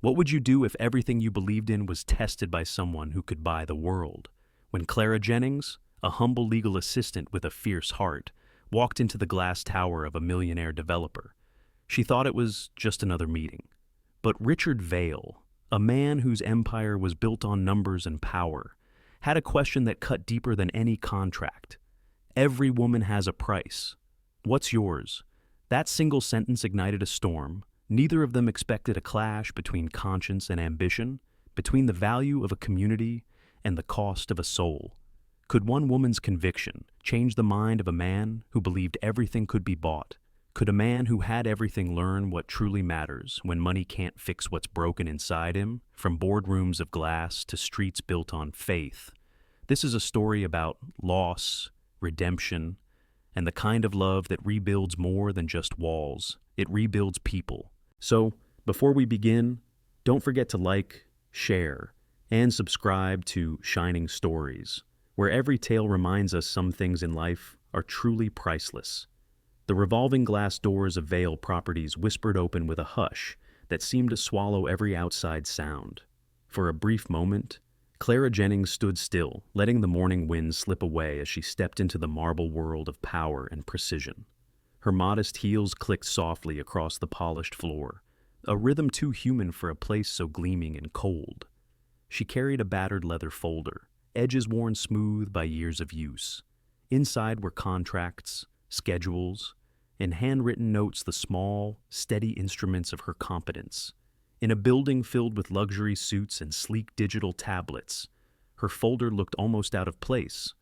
What would you do if everything you believed in was tested by someone who could buy the world? When Clara Jennings, a humble legal assistant with a fierce heart, walked into the glass tower of a millionaire developer, she thought it was just another meeting. But Richard Vail, a man whose empire was built on numbers and power, had a question that cut deeper than any contract. Every woman has a price. What's yours? That single sentence ignited a storm. Neither of them expected a clash between conscience and ambition, between the value of a community and the cost of a soul. Could one woman's conviction change the mind of a man who believed everything could be bought? Could a man who had everything learn what truly matters when money can't fix what's broken inside him, from boardrooms of glass to streets built on faith? This is a story about loss, redemption, and the kind of love that rebuilds more than just walls. It rebuilds people. So, before we begin, don't forget to like, share, and subscribe to Shining Stories, where every tale reminds us some things in life are truly priceless. The revolving glass doors of Vail Properties whispered open with a hush that seemed to swallow every outside sound. For a brief moment, Clara Jennings stood still, letting the morning wind slip away as she stepped into the marble world of power and precision. Her modest heels clicked softly across the polished floor, a rhythm too human for a place so gleaming and cold. She carried a battered leather folder, edges worn smooth by years of use. Inside were contracts, schedules, and handwritten notes, the small, steady instruments of her competence. In a building filled with luxury suites and sleek digital tablets, her folder looked almost out of place.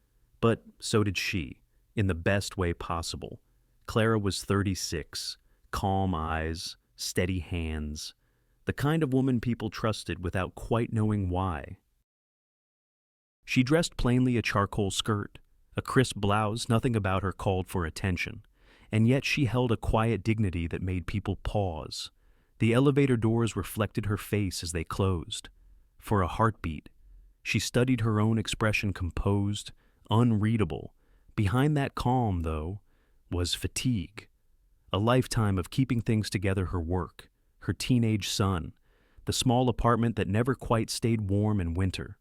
But so did she, in the best way possible. Clara was 36, calm eyes, steady hands, the kind of woman people trusted without quite knowing why. She dressed plainly, a charcoal skirt, a crisp blouse. Nothing about her called for attention, and yet she held a quiet dignity that made people pause. The elevator doors reflected her face as they closed. For a heartbeat, she studied her own expression, composed, unreadable. Behind that calm, though, was fatigue. A lifetime of keeping things together: her work, her teenage son, the small apartment that never quite stayed warm in winter.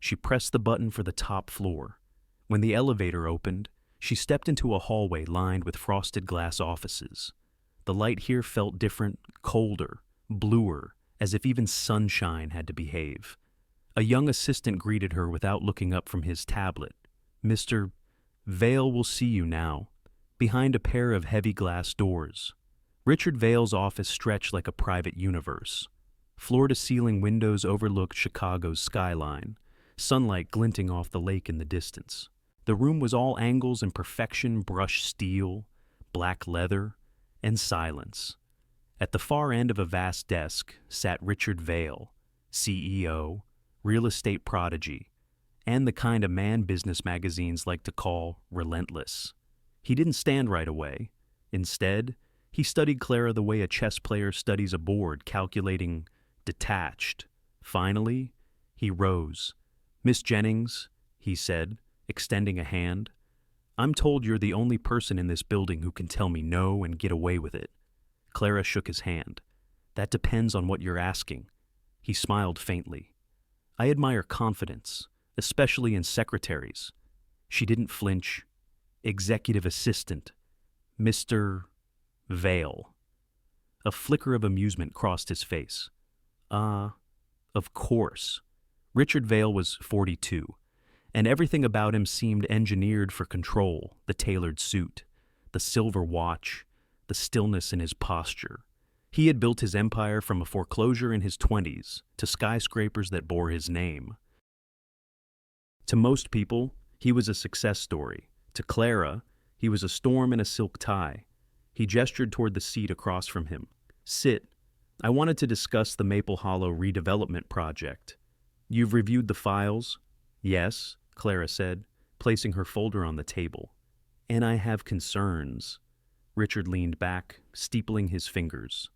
She pressed the button for the top floor. When the elevator opened, she stepped into a hallway lined with frosted glass offices. The light here felt different, colder, bluer, as if even sunshine had to behave. A young assistant greeted her without looking up from his tablet. "Mr. Vail will see you now," behind a pair of heavy glass doors. Richard Vail's office stretched like a private universe. Floor-to-ceiling windows overlooked Chicago's skyline, sunlight glinting off the lake in the distance. The room was all angles and perfection: brushed steel, black leather, and silence. At the far end of a vast desk sat Richard Vail, CEO, real estate prodigy, and the kind of man business magazines like to call relentless. He didn't stand right away. Instead, he studied Clara the way a chess player studies a board, calculating, detached. Finally, he rose. "Miss Jennings," he said, extending a hand, "I'm told you're the only person in this building who can tell me no and get away with it." Clara shook his hand. "That depends on what you're asking." He smiled faintly. "I admire confidence, especially in secretaries." She didn't flinch. "Executive assistant, Mr. Vail." A flicker of amusement crossed his face. Of course." Richard Vail was 42, and everything about him seemed engineered for control: the tailored suit, the silver watch, the stillness in his posture. He had built his empire from a foreclosure in his 20s to skyscrapers that bore his name. To most people, he was a success story. To Clara, he was a storm in a silk tie. He gestured toward the seat across from him. "Sit. I wanted to discuss the Maple Hollow redevelopment project." "You've reviewed the files?" "Yes," Clara said, placing her folder on the table. "And I have concerns." Richard leaned back, steepling his fingers.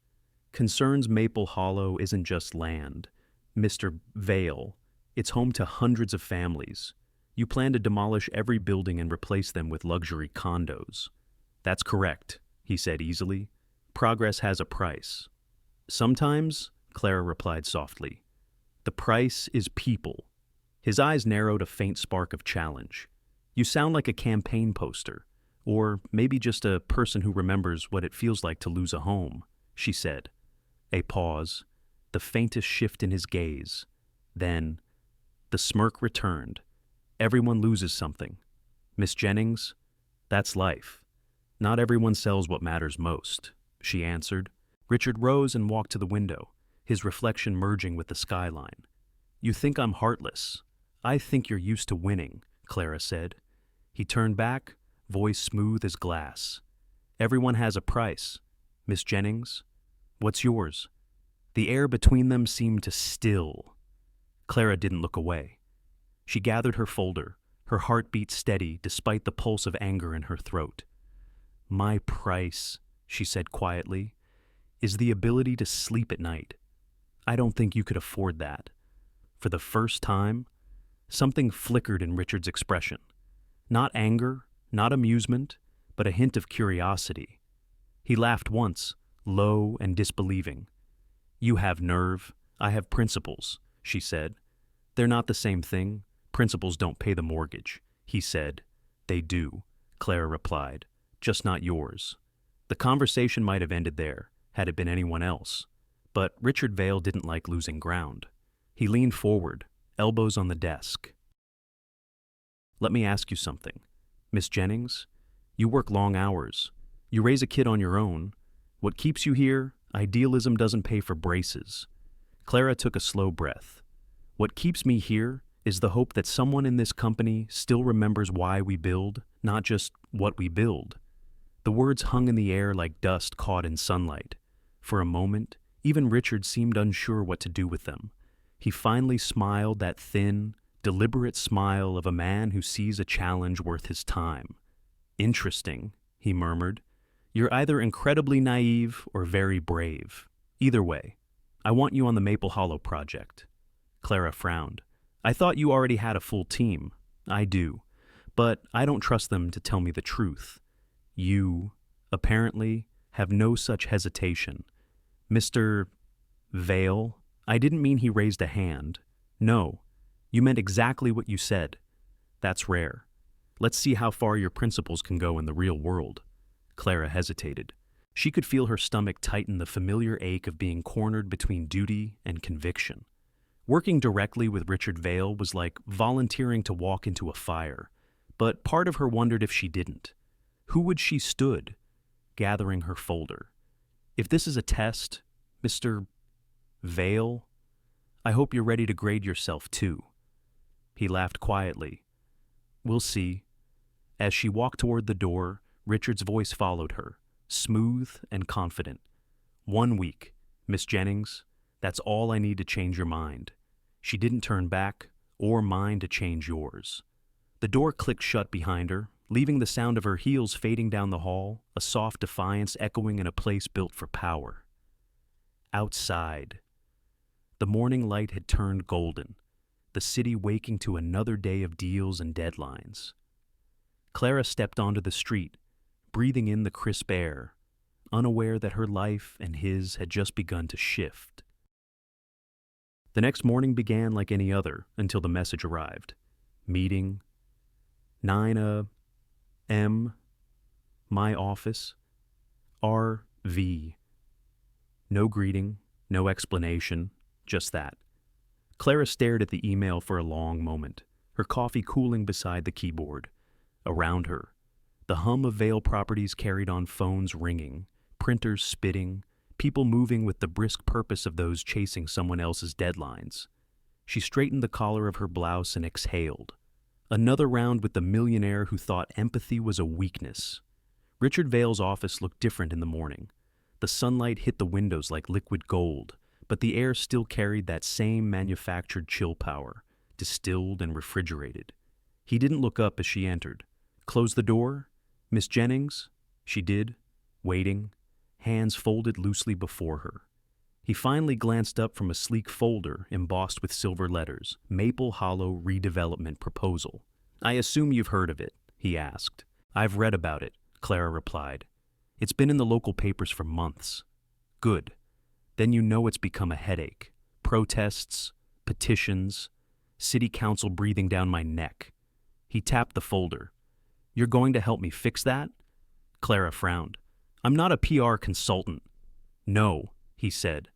"Concerns? Maple Hollow isn't just land, Mr. Vail. It's home to hundreds of families. You plan to demolish every building and replace them with luxury condos." "That's correct," he said easily. "Progress has a price." "Sometimes," Clara replied softly. The price is people. His eyes narrowed a faint spark of challenge. You sound like a campaign poster, or maybe just a person who remembers what it feels like to lose a home, she said. A pause, the faintest shift in his gaze. Then, the smirk returned. Everyone loses something. Miss Jennings, that's life. Not everyone sells what matters most, she answered. Richard rose and walked to the window, his reflection merging with the skyline. You think I'm heartless. I think you're used to winning, Clara said. He turned back, voice smooth as glass. Everyone has a price. Miss Jennings, what's yours? The air between them seemed to still. Clara didn't look away. She gathered her folder, her heartbeat steady despite the pulse of anger in her throat. My price, she said quietly, is the ability to sleep at night. I don't think you could afford that. For the first time, something flickered in Richard's expression. Not anger, not amusement, but a hint of curiosity. He laughed once, low and disbelieving. You have nerve, I have principles, she said. They're not the same thing. Principles don't pay the mortgage, he said. They do, Clara replied, just not yours. The conversation might have ended there, had it been anyone else. But Richard Vale didn't like losing ground. He leaned forward, elbows on the desk. Let me ask you something. Miss Jennings, you work long hours. You raise a kid on your own. What keeps you here? Idealism doesn't pay for braces. Clara took a slow breath. What keeps me here is the hope that someone in this company still remembers why we build, not just what we build. The words hung in the air like dust caught in sunlight. For a moment, even Richard seemed unsure what to do with them. He finally smiled that thin, deliberate smile of a man who sees a challenge worth his time. Interesting, he murmured. You're either incredibly naive or very brave. Either way, I want you on the Maple Hollow project. Clara frowned. I thought you already had a full team. I do. But I don't trust them to tell me the truth. You, apparently, have no such hesitation. Mr. Vale, I didn't mean he raised a hand. No, you meant exactly what you said. That's rare. Let's see how far your principles can go in the real world. Clara hesitated. She could feel her stomach tighten the familiar ache of being cornered between duty and conviction. Working directly with Richard Vale was like volunteering to walk into a fire, but part of her wondered if she didn't. Who would she stood? Gathering her folder. If this is a test, Mr. Vale, I hope you're ready to grade yourself too. He laughed quietly. We'll see. As she walked toward the door, Richard's voice followed her, smooth and confident. 1 week, Miss Jennings, that's all I need to change your mind. She didn't turn back, or mine to change yours. The door clicked shut behind her, leaving the sound of her heels fading down the hall, a soft defiance echoing in a place built for power. Outside. The morning light had turned golden, the city waking to another day of deals and deadlines. Clara stepped onto the street, breathing in the crisp air, unaware that her life and his had just begun to shift. The next morning began like any other until the message arrived. Meeting. 9 a.m. My office. R.V. No greeting, no explanation, just that. Clara stared at the email for a long moment, her coffee cooling beside the keyboard. Around her, the hum of Vale Properties carried on, phones ringing, printers spitting, people moving with the brisk purpose of those chasing someone else's deadlines. She straightened the collar of her blouse and exhaled. Another round with the millionaire who thought empathy was a weakness. Richard Vale's office looked different in the morning. The sunlight hit the windows like liquid gold, but the air still carried that same manufactured chill power, distilled and refrigerated. He didn't look up as she entered. Close the door? Miss Jennings? She did, waiting, hands folded loosely before her. He finally glanced up from a sleek folder embossed with silver letters, Maple Hollow Redevelopment Proposal. I assume you've heard of it, he asked. I've read about it, Clara replied. It's been in the local papers for months. Good. Then you know it's become a headache. Protests, petitions, city council breathing down my neck. He tapped the folder. You're going to help me fix that? Clara frowned. I'm not a PR consultant. No, he said,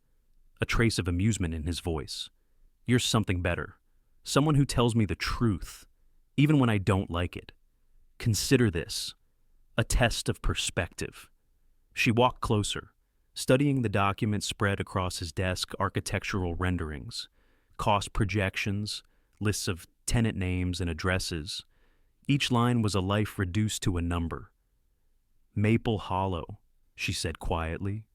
a trace of amusement in his voice. You're something better. Someone who tells me the truth, even when I don't like it. Consider this, a test of perspective. She walked closer, studying the document spread across his desk, architectural renderings, cost projections, lists of tenant names and addresses. Each line was a life reduced to a number. Maple Hollow, she said quietly.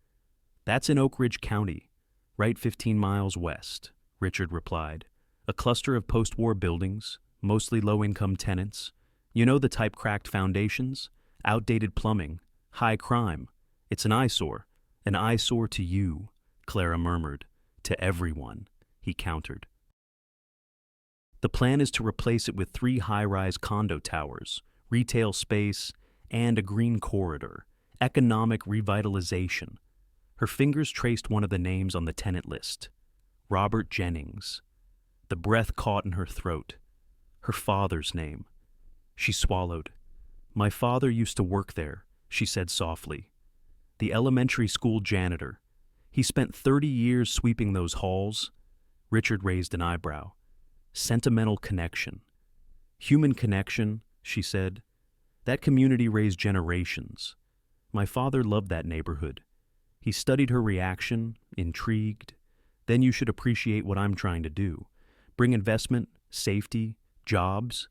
That's in Oak Ridge County, right 15 miles west, Richard replied. A cluster of post-war buildings, mostly low-income tenants. You know the type cracked foundations, outdated plumbing, high crime. It's an eyesore to you, Clara murmured. To everyone, he countered. The plan is to replace it with 3 high-rise condo towers, retail space, and a green corridor, economic revitalization. Her fingers traced one of the names on the tenant list, Robert Jennings. The breath caught in her throat. Her father's name. She swallowed. My father used to work there, she said softly. The elementary school janitor. He spent 30 years sweeping those halls. Richard raised an eyebrow. Sentimental connection. Human connection, she said. That community raised generations. My father loved that neighborhood. He studied her reaction, intrigued. Then you should appreciate what I'm trying to do. Bring investment, safety, jobs.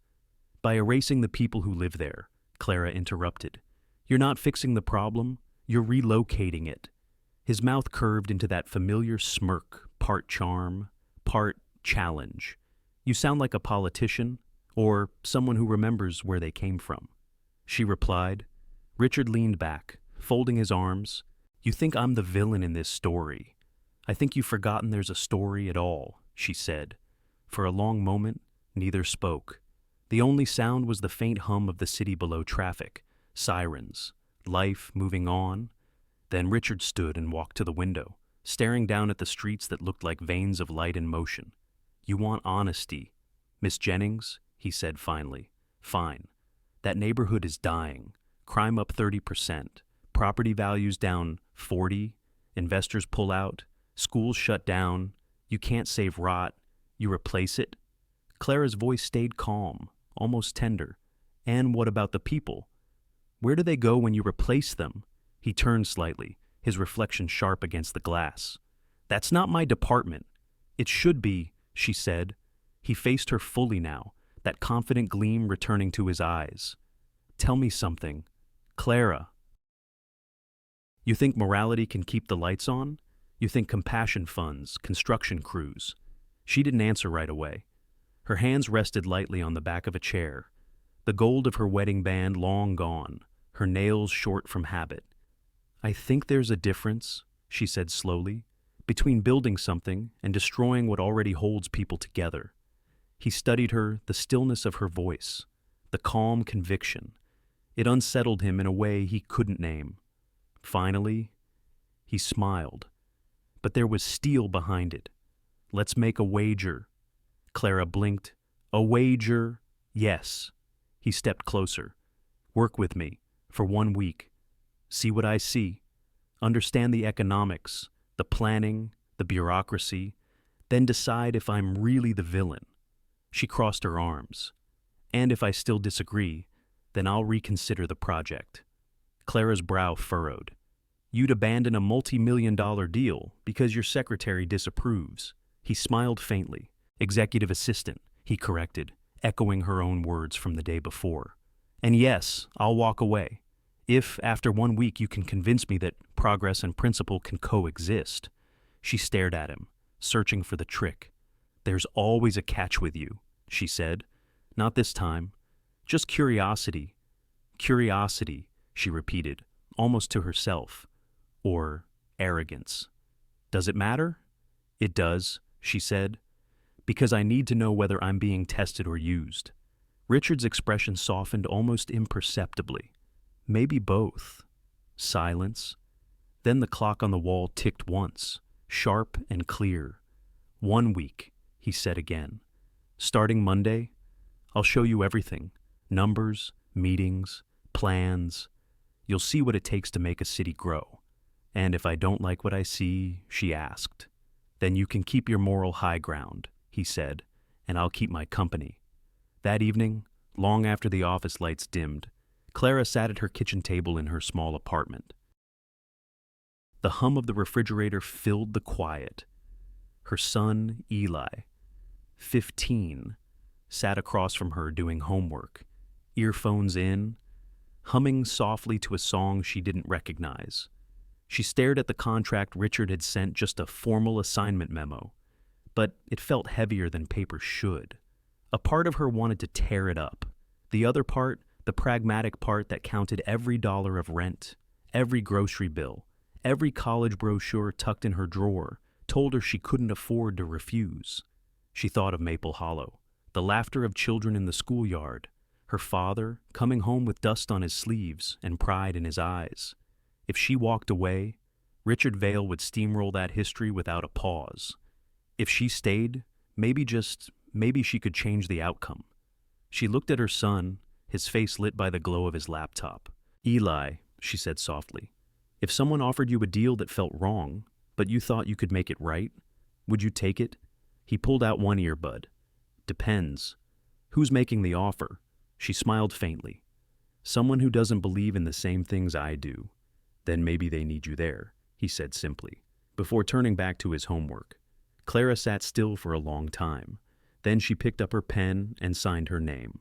By erasing the people who live there, Clara interrupted. You're not fixing the problem, you're relocating it. His mouth curved into that familiar smirk, part charm, part challenge. You sound like a politician, or someone who remembers where they came from. She replied. Richard leaned back, folding his arms. You think I'm the villain in this story. I think you've forgotten there's a story at all, she said. For a long moment, neither spoke. The only sound was the faint hum of the city below traffic, sirens, life moving on. Then Richard stood and walked to the window, staring down at the streets that looked like veins of light in motion. You want honesty, Miss Jennings, he said finally. Fine. That neighborhood is dying. Crime up 30%. Property values down 40%. Investors pull out. Schools shut down. You can't save rot. You replace it. Clara's voice stayed calm, almost tender. And what about the people? Where do they go when you replace them? He turned slightly, his reflection sharp against the glass. That's not my department. It should be, she said. He faced her fully now, that confident gleam returning to his eyes. Tell me something. Clara. You think morality can keep the lights on? You think compassion funds, construction crews? She didn't answer right away. Her hands rested lightly on the back of a chair, the gold of her wedding band long gone, her nails short from habit. I think there's a difference, she said slowly, between building something and destroying what already holds people together. He studied her, the stillness of her voice, the calm conviction. It unsettled him in a way he couldn't name. Finally, he smiled, but there was steel behind it. Let's make a wager. Clara blinked. A wager? Yes. He stepped closer. Work with me, for 1 week. See what I see. Understand the economics, the planning, the bureaucracy, then decide if I'm really the villain. She crossed her arms. And if I still disagree, then I'll reconsider the project. Clara's brow furrowed. You'd abandon a multi-million-dollar deal because your secretary disapproves. He smiled faintly. Executive assistant, he corrected, echoing her own words from the day before. And yes, I'll walk away. If, after 1 week, you can convince me that progress and principle can coexist. She stared at him, searching for the trick. There's always a catch with you, she said. Not this time. Just curiosity. Curiosity, she repeated, almost to herself. Or arrogance. Does it matter? It does, she said. Because I need to know whether I'm being tested or used. Richard's expression softened almost imperceptibly. Maybe both. Silence. Then the clock on the wall ticked once. sharp and clear. 1 week, he said again. Starting Monday, I'll show you everything. Numbers, meetings, plans. You'll see what it takes to make a city grow. And if I don't like what I see, she asked, then you can keep your moral high ground, he said, and I'll keep my company. That evening, long after the office lights dimmed, Clara sat at her kitchen table in her small apartment. The hum of the refrigerator filled the quiet. Her son, Eli, 15, sat across from her doing homework, earphones in, humming softly to a song she didn't recognize. She stared at the contract Richard had sent, just a formal assignment memo, but it felt heavier than paper should. A part of her wanted to tear it up. The other part, the pragmatic part that counted every dollar of rent, every grocery bill, every college brochure tucked in her drawer, told her she couldn't afford to refuse. She thought of Maple Hollow, the laughter of children in the schoolyard, her father coming home with dust on his sleeves and pride in his eyes. If she walked away, Richard Vale would steamroll that history without a pause. If she stayed, maybe she could change the outcome. She looked at her son, his face lit by the glow of his laptop. Eli, she said softly, if someone offered you a deal that felt wrong, but you thought you could make it right, would you take it? He pulled out one earbud. Depends. Who's making the offer? She smiled faintly. Someone who doesn't believe in the same things I do. Then maybe they need you there, he said simply, before turning back to his homework. Clara sat still for a long time. Then she picked up her pen and signed her name.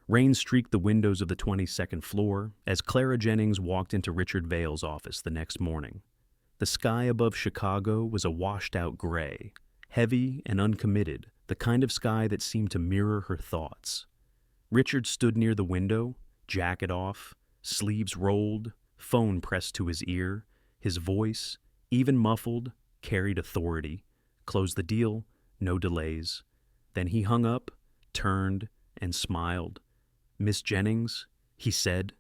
Rain streaked the windows of the 22nd floor as Clara Jennings walked into Richard Vale's office the next morning. The sky above Chicago was a washed-out gray, heavy and uncommitted, the kind of sky that seemed to mirror her thoughts. Richard stood near the window, jacket off, sleeves rolled, phone pressed to his ear. His voice, even muffled, carried authority. Close the deal, no delays. Then he hung up, turned, and smiled. Miss Jennings, he said,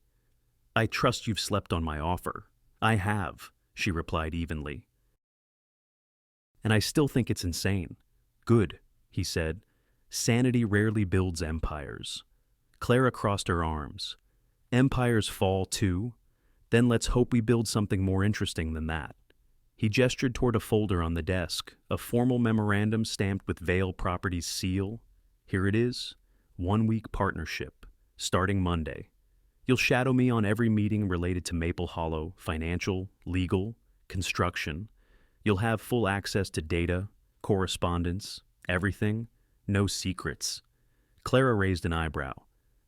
I trust you've slept on my offer. I have, she replied evenly. And I still think it's insane. Good, he said. Sanity rarely builds empires. Clara crossed her arms. Empires fall too. Then let's hope we build something more interesting than that. He gestured toward a folder on the desk, a formal memorandum stamped with Vale Properties' seal. Here it is, 1-week partnership, starting Monday. You'll shadow me on every meeting related to Maple Hollow, financial, legal, construction. You'll have full access to data, correspondence, everything, no secrets. Clara raised an eyebrow.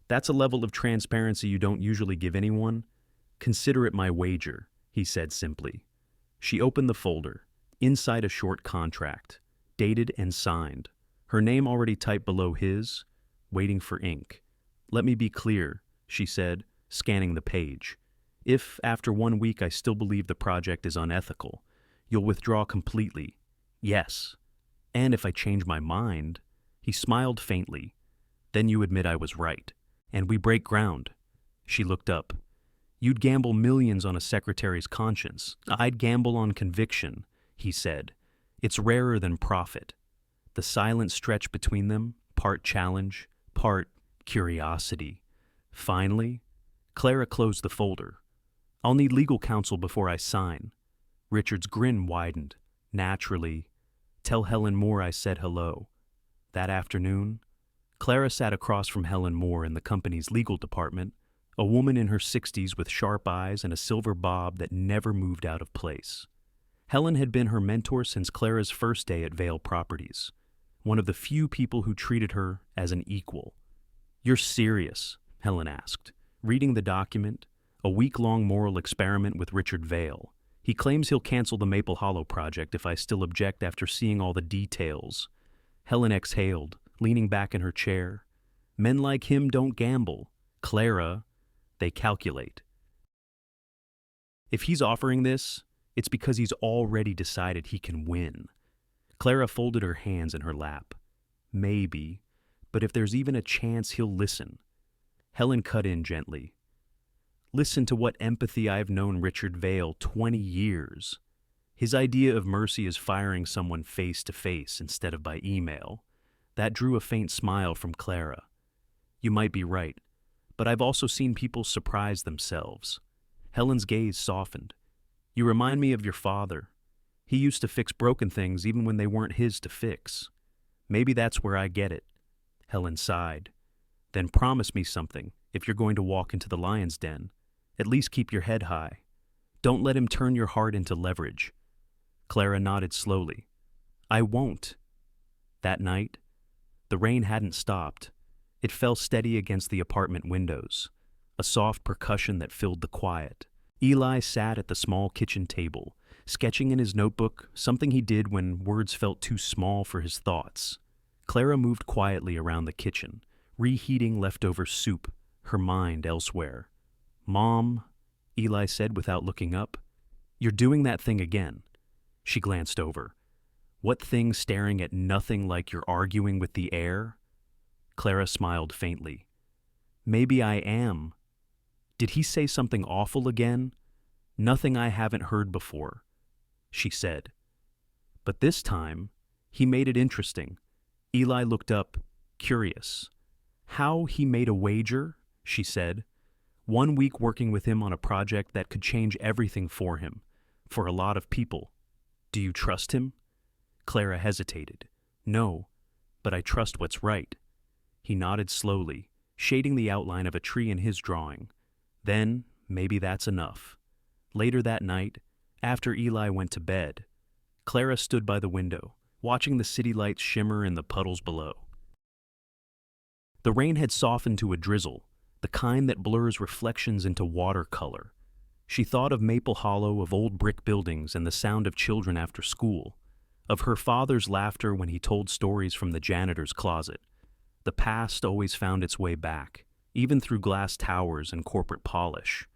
That's a level of transparency you don't usually give anyone. Consider it my wager, he said simply. She opened the folder. Inside a short contract, dated and signed. Her name already typed below his, waiting for ink. Let me be clear, she said, scanning the page. If, after 1 week, I still believe the project is unethical, you'll withdraw completely. Yes. And if I change my mind, he smiled faintly. Then you admit I was right, and we break ground. She looked up. You'd gamble millions on a secretary's conscience. I'd gamble on conviction, he said. It's rarer than profit. The silent stretch between them, part challenge, part curiosity. Finally, Clara closed the folder. I'll need legal counsel before I sign. Richard's grin widened. Naturally. Tell Helen Moore I said hello. That afternoon, Clara sat across from Helen Moore in the company's legal department, a woman in her 60s with sharp eyes and a silver bob that never moved out of place. Helen had been her mentor since Clara's first day at Vale Properties, one of the few people who treated her as an equal. You're serious? Helen asked, reading the document, a week-long moral experiment with Richard Vale. He claims he'll cancel the Maple Hollow project if I still object after seeing all the details. Helen exhaled, leaning back in her chair. Men like him don't gamble. Clara, they calculate. If he's offering this, it's because he's already decided he can win. Clara folded her hands in her lap. Maybe, but if there's even a chance he'll listen. Helen cut in gently. Listen to what empathy I've known Richard Vale 20 years. His idea of mercy is firing someone face to face instead of by email. That drew a faint smile from Clara. You might be right, but I've also seen people surprise themselves. Helen's gaze softened. You remind me of your father. He used to fix broken things even when they weren't his to fix. Maybe that's where I get it. Helen sighed. Then promise me something if you're going to walk into the lion's den. At least keep your head high. Don't let him turn your heart into leverage. Clara nodded slowly. I won't. That night, the rain hadn't stopped. It fell steady against the apartment windows, a soft percussion that filled the quiet. Eli sat at the small kitchen table, sketching in his notebook something he did when words felt too small for his thoughts. Clara moved quietly around the kitchen, reheating leftover soup, her mind elsewhere. Mom, Eli said without looking up, you're doing that thing again. She glanced over. What thing staring at nothing like you're arguing with the air? Clara smiled faintly. Maybe I am. Did he say something awful again? Nothing I haven't heard before, she said. But this time, he made it interesting. Eli looked up, curious. How he made a wager, she said. 1 week working with him on a project that could change everything for him, for a lot of people. Do you trust him? Clara hesitated. No, but I trust what's right. He nodded slowly, shading the outline of a tree in his drawing. Then, maybe that's enough. Later that night, after Eli went to bed, Clara stood by the window, watching the city lights shimmer in the puddles below. The rain had softened to a drizzle, the kind that blurs reflections into watercolor. She thought of Maple Hollow, of old brick buildings and the sound of children after school, of her father's laughter when he told stories from the janitor's closet. The past always found its way back, even through glass towers and corporate polish.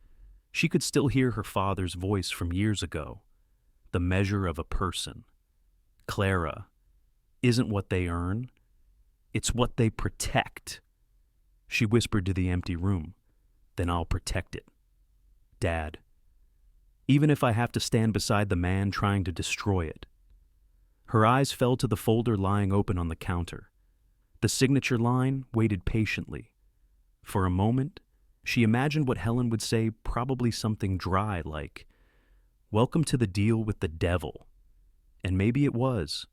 She could still hear her father's voice from years ago. The measure of a person. Clara, isn't what they earn. It's what they protect. She whispered to the empty room. Then I'll protect it. Dad. Even if I have to stand beside the man trying to destroy it. Her eyes fell to the folder lying open on the counter. The signature line waited patiently. For a moment, she imagined what Helen would say, probably something dry like, "Welcome to the deal with the devil." And maybe it was.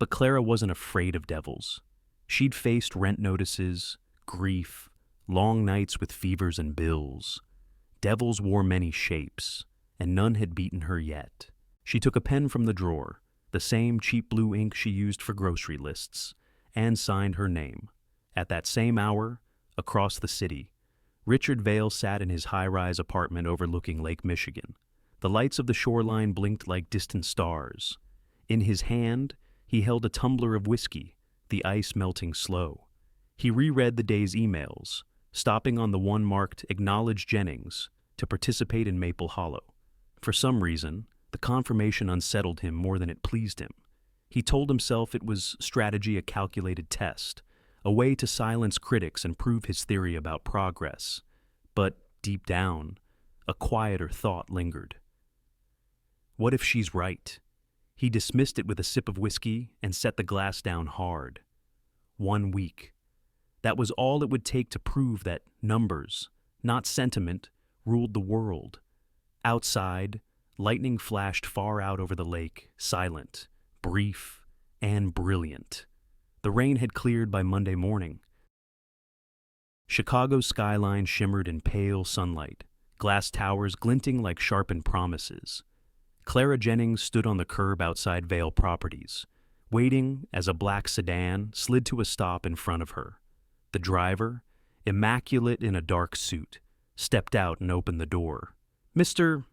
But Clara wasn't afraid of devils. She'd faced rent notices, grief, long nights with fevers and bills. Devils wore many shapes, and none had beaten her yet. She took a pen from the drawer, the same cheap blue ink she used for grocery lists, and signed her name. At that same hour, across the city, Richard Vale sat in his high-rise apartment overlooking Lake Michigan. The lights of the shoreline blinked like distant stars. In his hand, he held a tumbler of whiskey, the ice melting slow. He reread the day's emails, stopping on the one marked "Acknowledge Jennings" to participate in Maple Hollow. For some reason, the confirmation unsettled him more than it pleased him. He told himself it was strategy, a calculated test, a way to silence critics and prove his theory about progress. But deep down, a quieter thought lingered. What if she's right? He dismissed it with a sip of whiskey and set the glass down hard. 1 week. That was all it would take to prove that numbers, not sentiment, ruled the world. Outside, lightning flashed far out over the lake, silent, brief, and brilliant. The rain had cleared by Monday morning. Chicago's skyline shimmered in pale sunlight, glass towers glinting like sharpened promises. Clara Jennings stood on the curb outside Vale Properties, waiting as a black sedan slid to a stop in front of her. The driver, immaculate in a dark suit, stepped out and opened the door. "Mr.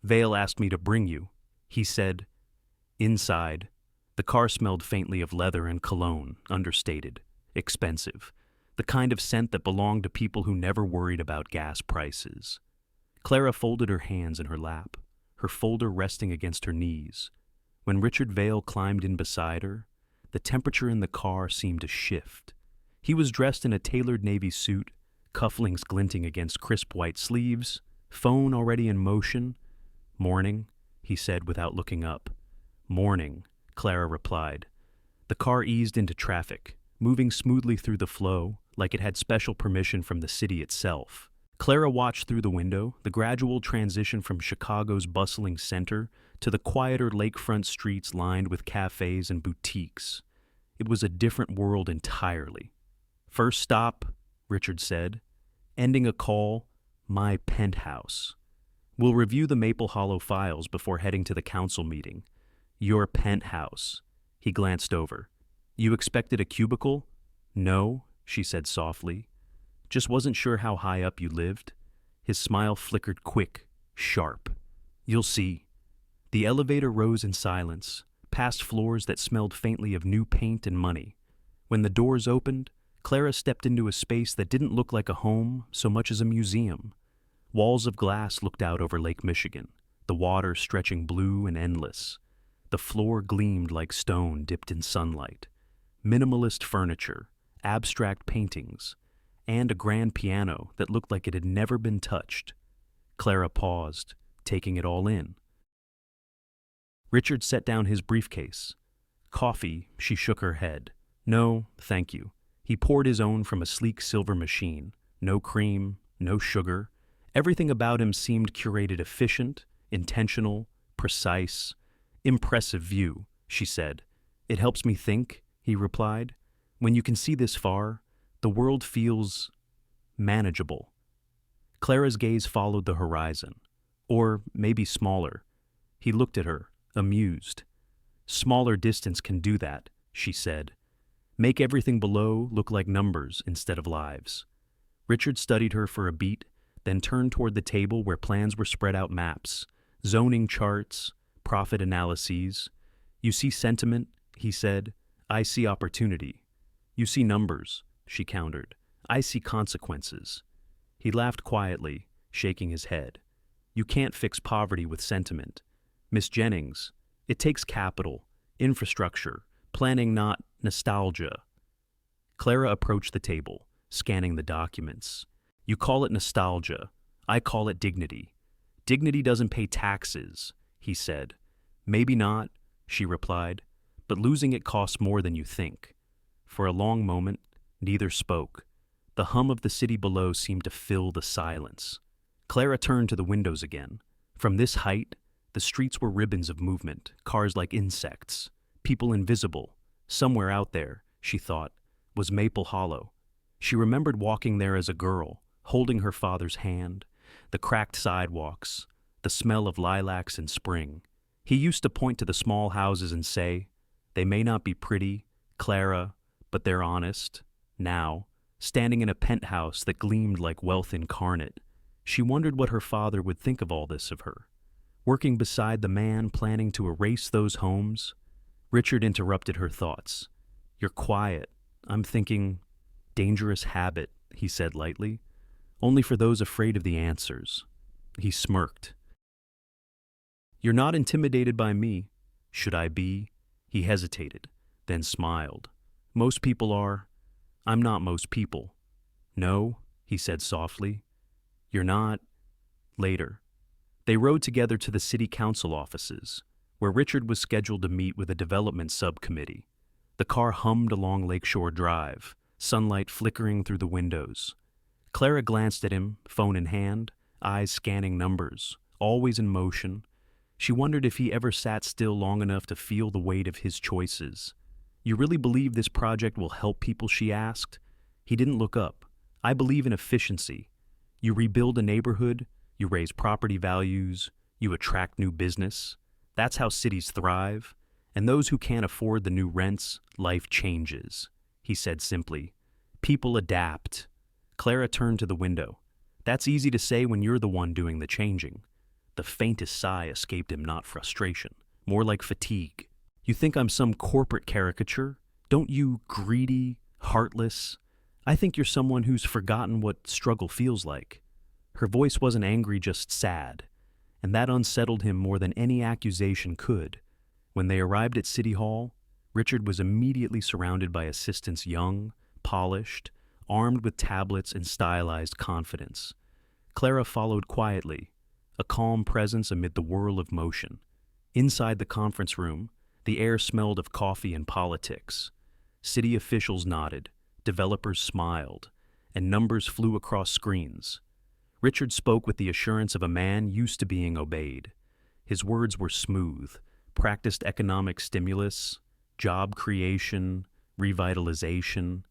Vale asked me to bring you," he said. Inside, the car smelled faintly of leather and cologne, understated, expensive, the kind of scent that belonged to people who never worried about gas prices. Clara folded her hands in her lap, her folder resting against her knees. When Richard Vale climbed in beside her, the temperature in the car seemed to shift. He was dressed in a tailored navy suit, cufflinks glinting against crisp white sleeves, phone already in motion. Morning, he said without looking up. Morning, Clara replied. The car eased into traffic, moving smoothly through the flow like it had special permission from the city itself. Clara watched through the window the gradual transition from Chicago's bustling center to the quieter lakefront streets lined with cafes and boutiques. It was a different world entirely. First stop, Richard said, ending a call, my penthouse. We'll review the Maple Hollow files before heading to the council meeting. Your penthouse. He glanced over. You expected a cubicle? No, she said softly. Just wasn't sure how high up you lived. His smile flickered quick, sharp. You'll see. The elevator rose in silence, past floors that smelled faintly of new paint and money. When the doors opened, Clara stepped into a space that didn't look like a home so much as a museum. Walls of glass looked out over Lake Michigan, the water stretching blue and endless. The floor gleamed like stone dipped in sunlight. Minimalist furniture, abstract paintings, and a grand piano that looked like it had never been touched. Clara paused, taking it all in. Richard set down his briefcase. Coffee, she shook her head. No, thank you. He poured his own from a sleek silver machine. No cream, no sugar. Everything about him seemed curated efficient, intentional, precise. Impressive view, she said. It helps me think, he replied. When you can see this far, the world feels manageable. Clara's gaze followed the horizon. Or maybe smaller. He looked at her, amused. Smaller distance can do that, she said. Make everything below look like numbers instead of lives. Richard studied her for a beat, then turned toward the table where plans were spread out maps, zoning charts, profit analyses. You see sentiment, he said. I see opportunity. You see numbers, she countered. I see consequences. He laughed quietly, shaking his head. You can't fix poverty with sentiment. Miss Jennings, it takes capital, infrastructure, planning, not nostalgia. Clara approached the table, scanning the documents. You call it nostalgia. I call it dignity. Dignity doesn't pay taxes, he said. Maybe not, she replied, but losing it costs more than you think. For a long moment, neither spoke. The hum of the city below seemed to fill the silence. Clara turned to the windows again. From this height, the streets were ribbons of movement, cars like insects, people invisible. Somewhere out there, she thought, was Maple Hollow. She remembered walking there as a girl, holding her father's hand, the cracked sidewalks, the smell of lilacs in spring. He used to point to the small houses and say, they may not be pretty, Clara, but they're honest. Now, standing in a penthouse that gleamed like wealth incarnate, she wondered what her father would think of all this of her. Working beside the man planning to erase those homes, Richard interrupted her thoughts. You're quiet. I'm thinking, dangerous habit, he said lightly. Only for those afraid of the answers. He smirked. You're not intimidated by me. Should I be? He hesitated, then smiled. Most people are. I'm not most people. No, he said softly. You're not. Later. They rode together to the city council offices, where Richard was scheduled to meet with a development subcommittee. The car hummed along Lakeshore Drive, sunlight flickering through the windows. Clara glanced at him, phone in hand, eyes scanning numbers, always in motion. She wondered if he ever sat still long enough to feel the weight of his choices. You really believe this project will help people, she asked. He didn't look up. I believe in efficiency. You rebuild a neighborhood, you raise property values, you attract new business. That's how cities thrive. And those who can't afford the new rents, life changes, he said simply. People adapt. Clara turned to the window. That's easy to say when you're the one doing the changing. The faintest sigh escaped him, not frustration, more like fatigue. You think I'm some corporate caricature? Don't you, greedy, heartless? I think you're someone who's forgotten what struggle feels like. Her voice wasn't angry, just sad, and that unsettled him more than any accusation could. When they arrived at City Hall, Richard was immediately surrounded by assistants young, polished, armed with tablets and stylized confidence. Clara followed quietly, a calm presence amid the whirl of motion. Inside the conference room, the air smelled of coffee and politics. City officials nodded, developers smiled, and numbers flew across screens. Richard spoke with the assurance of a man used to being obeyed. His words were smooth, practiced economic stimulus, job creation, revitalization.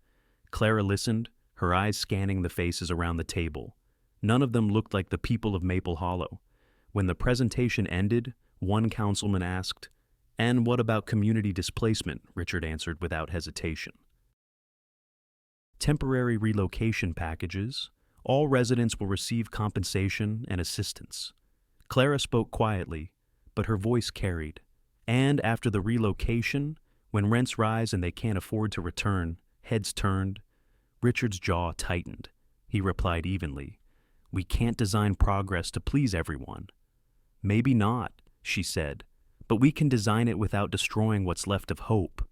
Clara listened, her eyes scanning the faces around the table. None of them looked like the people of Maple Hollow. When the presentation ended, one councilman asked, "And what about community displacement?" Richard answered without hesitation. Temporary relocation packages. All residents will receive compensation and assistance. Clara spoke quietly, but her voice carried. And after the relocation, when rents rise and they can't afford to return, heads turned. Richard's jaw tightened. He replied evenly, "We can't design progress to please everyone." "Maybe not," she said, "but we can design it without destroying what's left of hope."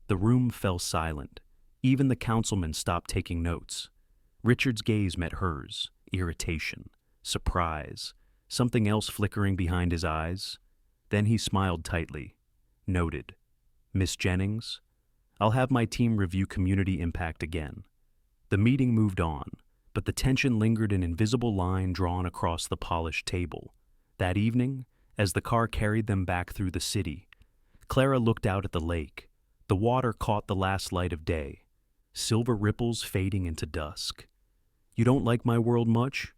The room fell silent. Even the councilman stopped taking notes. Richard's gaze met hers, irritation, surprise, something else flickering behind his eyes. Then he smiled tightly. "Noted. Miss Jennings, I'll have my team review community impact again." The meeting moved on, but the tension lingered, an invisible line drawn across the polished table. That evening, as the car carried them back through the city, Clara looked out at the lake. The water caught the last light of day, silver ripples fading into dusk. "You don't like my world much?"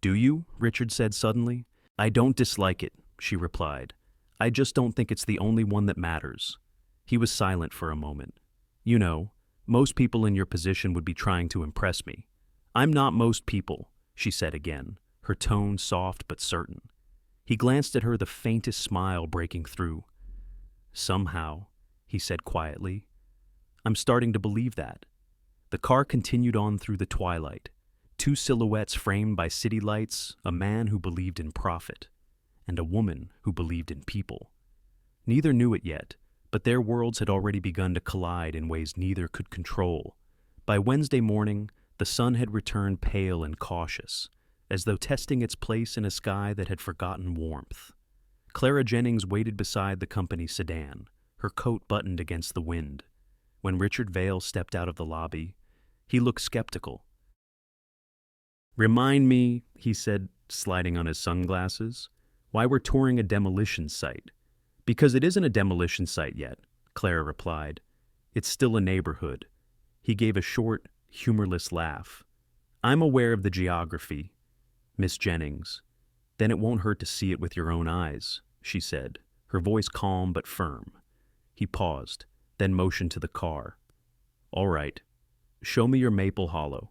"Do you?" Richard said suddenly. "I don't dislike it," she replied. "I just don't think it's the only one that matters." He was silent for a moment. "You know, most people in your position would be trying to impress me." "I'm not most people," she said again, her tone soft but certain. He glanced at her, the faintest smile breaking through. "Somehow," he said quietly, "I'm starting to believe that." The car continued on through the twilight. Two silhouettes framed by city lights, a man who believed in profit, and a woman who believed in people. Neither knew it yet, but their worlds had already begun to collide in ways neither could control. By Wednesday morning, the sun had returned pale and cautious, as though testing its place in a sky that had forgotten warmth. Clara Jennings waited beside the company sedan, her coat buttoned against the wind. When Richard Vale stepped out of the lobby, he looked skeptical. "Remind me," he said, sliding on his sunglasses, "why we're touring a demolition site." "Because it isn't a demolition site yet," Clara replied. "It's still a neighborhood." He gave a short, humorless laugh. "I'm aware of the geography, Miss Jennings." "Then it won't hurt to see it with your own eyes," she said, her voice calm but firm. He paused, then motioned to the car. "All right, show me your Maple Hollow."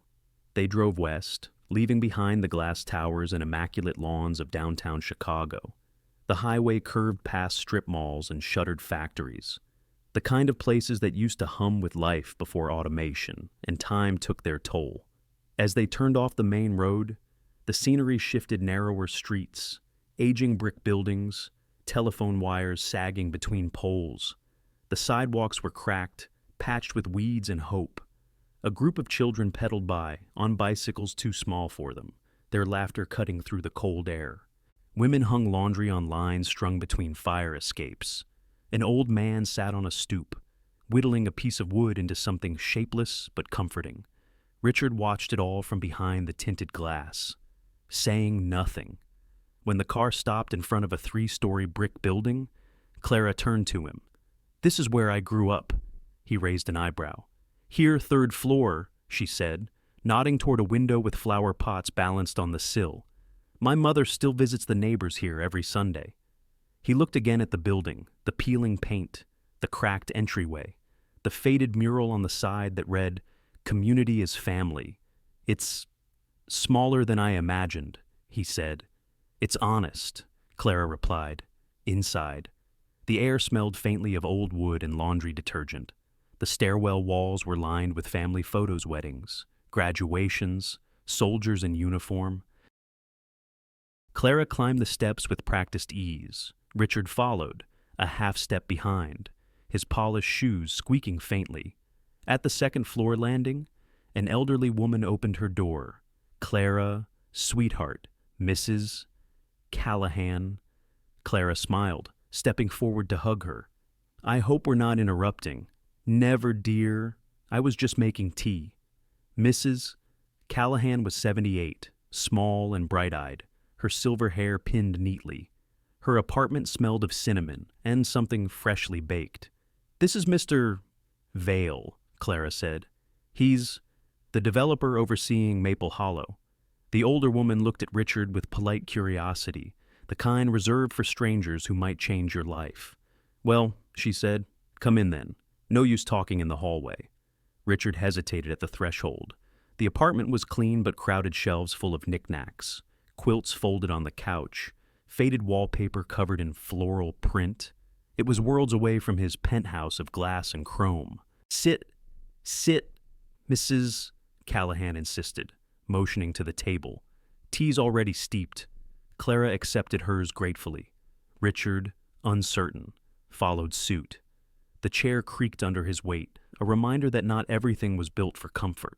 They drove west, leaving behind the glass towers and immaculate lawns of downtown Chicago. The highway curved past strip malls and shuttered factories, the kind of places that used to hum with life before automation and time took their toll. As they turned off the main road, the scenery shifted. Narrower streets, aging brick buildings, telephone wires sagging between poles. The sidewalks were cracked, patched with weeds and hope. A group of children pedaled by, on bicycles too small for them, their laughter cutting through the cold air. Women hung laundry on lines strung between fire escapes. An old man sat on a stoop, whittling a piece of wood into something shapeless but comforting. Richard watched it all from behind the tinted glass, saying nothing. When the car stopped in front of a 3-story brick building, Clara turned to him. "This is where I grew up." He raised an eyebrow. "Here, 3rd floor," she said, nodding toward a window with flower pots balanced on the sill. "My mother still visits the neighbors here every Sunday." He looked again at the building, the peeling paint, the cracked entryway, the faded mural on the side that read, "Community is family." "It's smaller than I imagined," he said. "It's honest," Clara replied. Inside, the air smelled faintly of old wood and laundry detergent. The stairwell walls were lined with family photos, weddings, graduations, soldiers in uniform. Clara climbed the steps with practiced ease. Richard followed, a half step behind, his polished shoes squeaking faintly. At the 2nd floor landing, an elderly woman opened her door. "Clara, sweetheart, Mrs. Callahan." Clara smiled, stepping forward to hug her. "I hope we're not interrupting." "Never, dear. I was just making tea." Mrs. Callahan was 78, small and bright-eyed, her silver hair pinned neatly. Her apartment smelled of cinnamon and something freshly baked. "This is Mr. Vale," Clara said. "He's the developer overseeing Maple Hollow." The older woman looked at Richard with polite curiosity, the kind reserved for strangers who might change your life. "Well," she said, "come in then. No use talking in the hallway." Richard hesitated at the threshold. The apartment was clean but crowded shelves full of knickknacks, quilts folded on the couch, faded wallpaper covered in floral print. It was worlds away from his penthouse of glass and chrome. Sit, Mrs. Callahan insisted, motioning to the table. "Tea's already steeped." Clara accepted hers gratefully. Richard, uncertain, followed suit. The chair creaked under his weight, a reminder that not everything was built for comfort.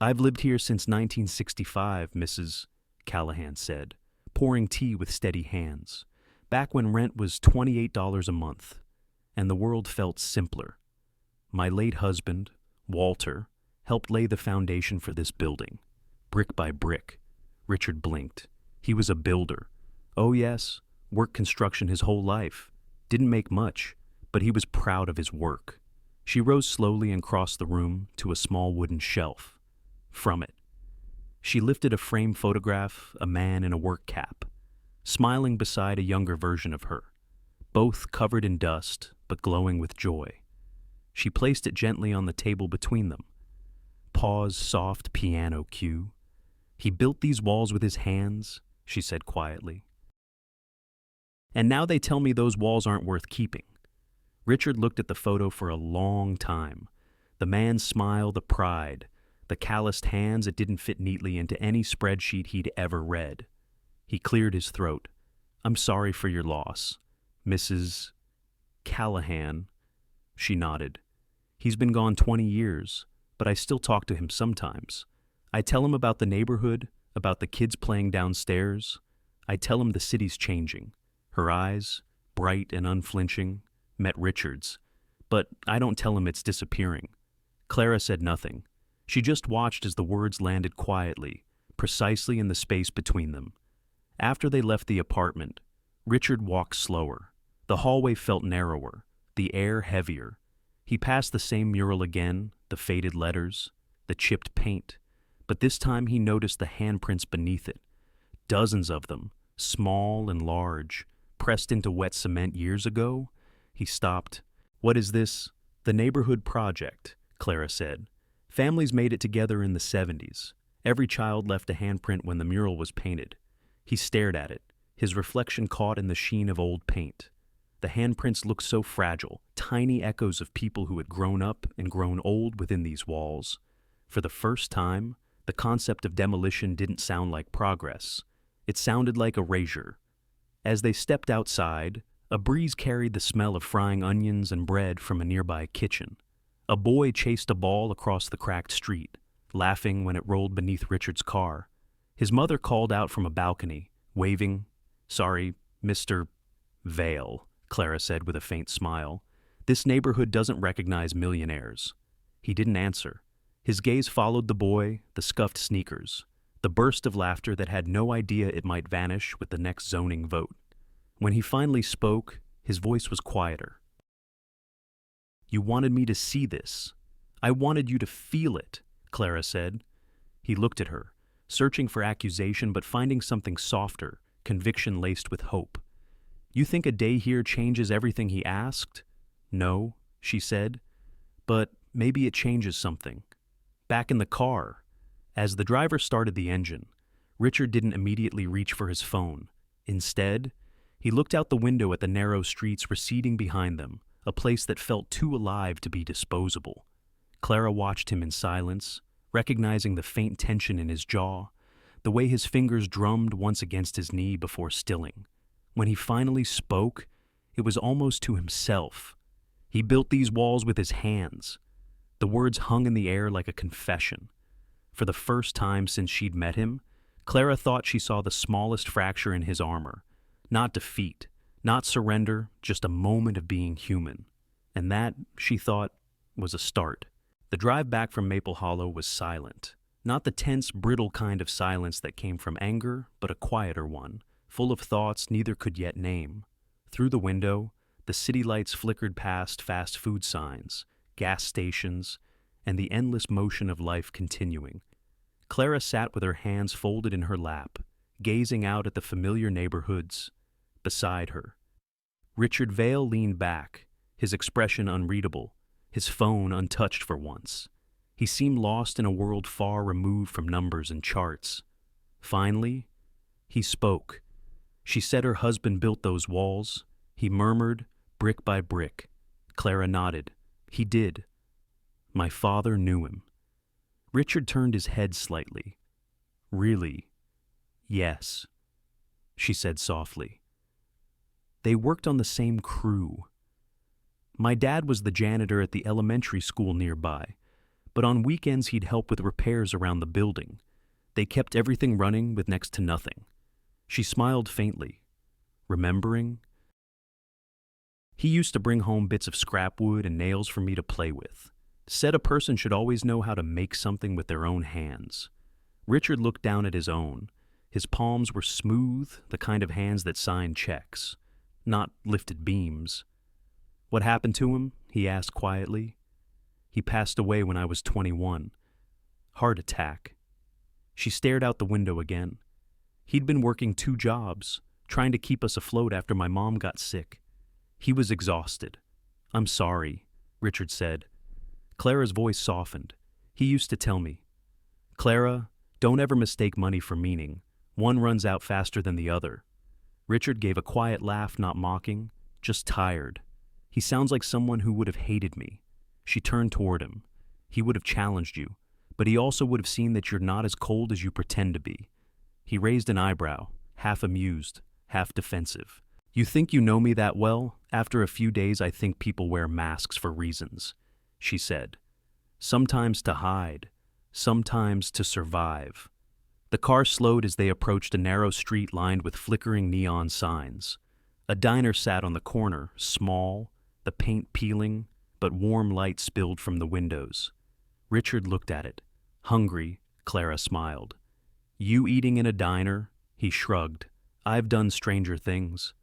"I've lived here since 1965, Mrs. Callahan said, pouring tea with steady hands, back when rent was $28 a month, and the world felt simpler. My late husband, Walter, helped lay the foundation for this building, brick by brick." Richard blinked. He was a builder. Oh yes, worked construction his whole life. Didn't make much, but he was proud of his work. She rose slowly and crossed the room to a small wooden shelf. From it, she lifted a framed photograph, a man in a work cap, smiling beside a younger version of her, both covered in dust but glowing with joy. She placed it gently on the table between them. Pause, soft piano cue. "He built these walls with his hands," she said quietly. "And now they tell me those walls aren't worth keeping." Richard looked at the photo for a long time. The man's smile, the pride, the calloused hands that didn't fit neatly into any spreadsheet he'd ever read. He cleared his throat. "I'm sorry for your loss, Mrs. Callahan." She nodded. "He's been gone 20 years, but I still talk to him sometimes. I tell him about the neighborhood, about the kids playing downstairs. I tell him the city's changing." Her eyes, bright and unflinching, met Richard's. "But I don't tell him it's disappearing." Clara said nothing. She just watched as the words landed quietly, precisely in the space between them. After they left the apartment, Richard walked slower. The hallway felt narrower, the air heavier. He passed the same mural again, the faded letters, the chipped paint, but this time he noticed the handprints beneath it. Dozens of them, small and large, pressed into wet cement years ago. He stopped. "What is this?" "The neighborhood project," Clara said. "Families made it together in the 70s. Every child left a handprint when the mural was painted." He stared at it, his reflection caught in the sheen of old paint. The handprints looked so fragile, tiny echoes of people who had grown up and grown old within these walls. For the first time, the concept of demolition didn't sound like progress. It sounded like erasure. As they stepped outside, a breeze carried the smell of frying onions and bread from a nearby kitchen. A boy chased a ball across the cracked street, laughing when it rolled beneath Richard's car. His mother called out from a balcony, waving. "Sorry, Mr. Vale," Clara said with a faint smile. "This neighborhood doesn't recognize millionaires." He didn't answer. His gaze followed the boy, the scuffed sneakers, the burst of laughter that had no idea it might vanish with the next zoning vote. When he finally spoke, his voice was quieter. "You wanted me to see this. I wanted you to feel it," Clara said. He looked at her, searching for accusation but finding something softer, conviction laced with hope. "You think a day here changes everything?" he asked. "No," she said, "but maybe it changes something." Back in the car, as the driver started the engine, Richard didn't immediately reach for his phone. Instead, he looked out the window at the narrow streets receding behind them, a place that felt too alive to be disposable. Clara watched him in silence, recognizing the faint tension in his jaw, the way his fingers drummed once against his knee before stilling. When he finally spoke, it was almost to himself. He built these walls with his hands. The words hung in the air like a confession. For the first time since she'd met him, Clara thought she saw the smallest fracture in his armor. Not defeat, Not surrender, just a moment of being human. And that, she thought, was a start. The drive back from Maple Hollow was silent. Not the tense, brittle kind of silence that came from anger, but a quieter one, full of thoughts neither could yet name. Through the window, the city lights flickered past fast food signs, gas stations, and the endless motion of life continuing. Clara sat with her hands folded in her lap, gazing out at the familiar neighborhoods beside her. Richard Vale leaned back, his expression unreadable, his phone untouched for once. He seemed lost in a world far removed from numbers and charts. Finally, he spoke. She said her husband built those walls. He murmured, brick by brick. Clara nodded. He did. My father knew him. Richard turned his head slightly. Really? Yes, she said softly. They worked on the same crew. My dad was the janitor at the elementary school nearby, but on weekends he'd help with repairs around the building. They kept everything running with next to nothing. She smiled faintly. Remembering? He used to bring home bits of scrap wood and nails for me to play with. Said a person should always know how to make something with their own hands. Richard looked down at his own. His palms were smooth, the kind of hands that signed checks, not lifted beams. What happened to him? He asked quietly. He passed away when I was 21. Heart attack. She stared out the window again. He'd been working 2 jobs, trying to keep us afloat after my mom got sick. He was exhausted. I'm sorry, Richard said. Clara's voice softened. He used to tell me, Clara, don't ever mistake money for meaning. One runs out faster than the other. Richard gave a quiet laugh, not mocking, just tired. He sounds like someone who would have hated me. She turned toward him. He would have challenged you, but he also would have seen that you're not as cold as you pretend to be. He raised an eyebrow, half amused, half defensive. You think you know me that well? After a few days, I think people wear masks for reasons, she said. Sometimes to hide, sometimes to survive. The car slowed as they approached a narrow street lined with flickering neon signs. A diner sat on the corner, small, the paint peeling, but warm light spilled from the windows. Richard looked at it. Hungry, Clara smiled. You eating in a diner? He shrugged. I've done stranger things.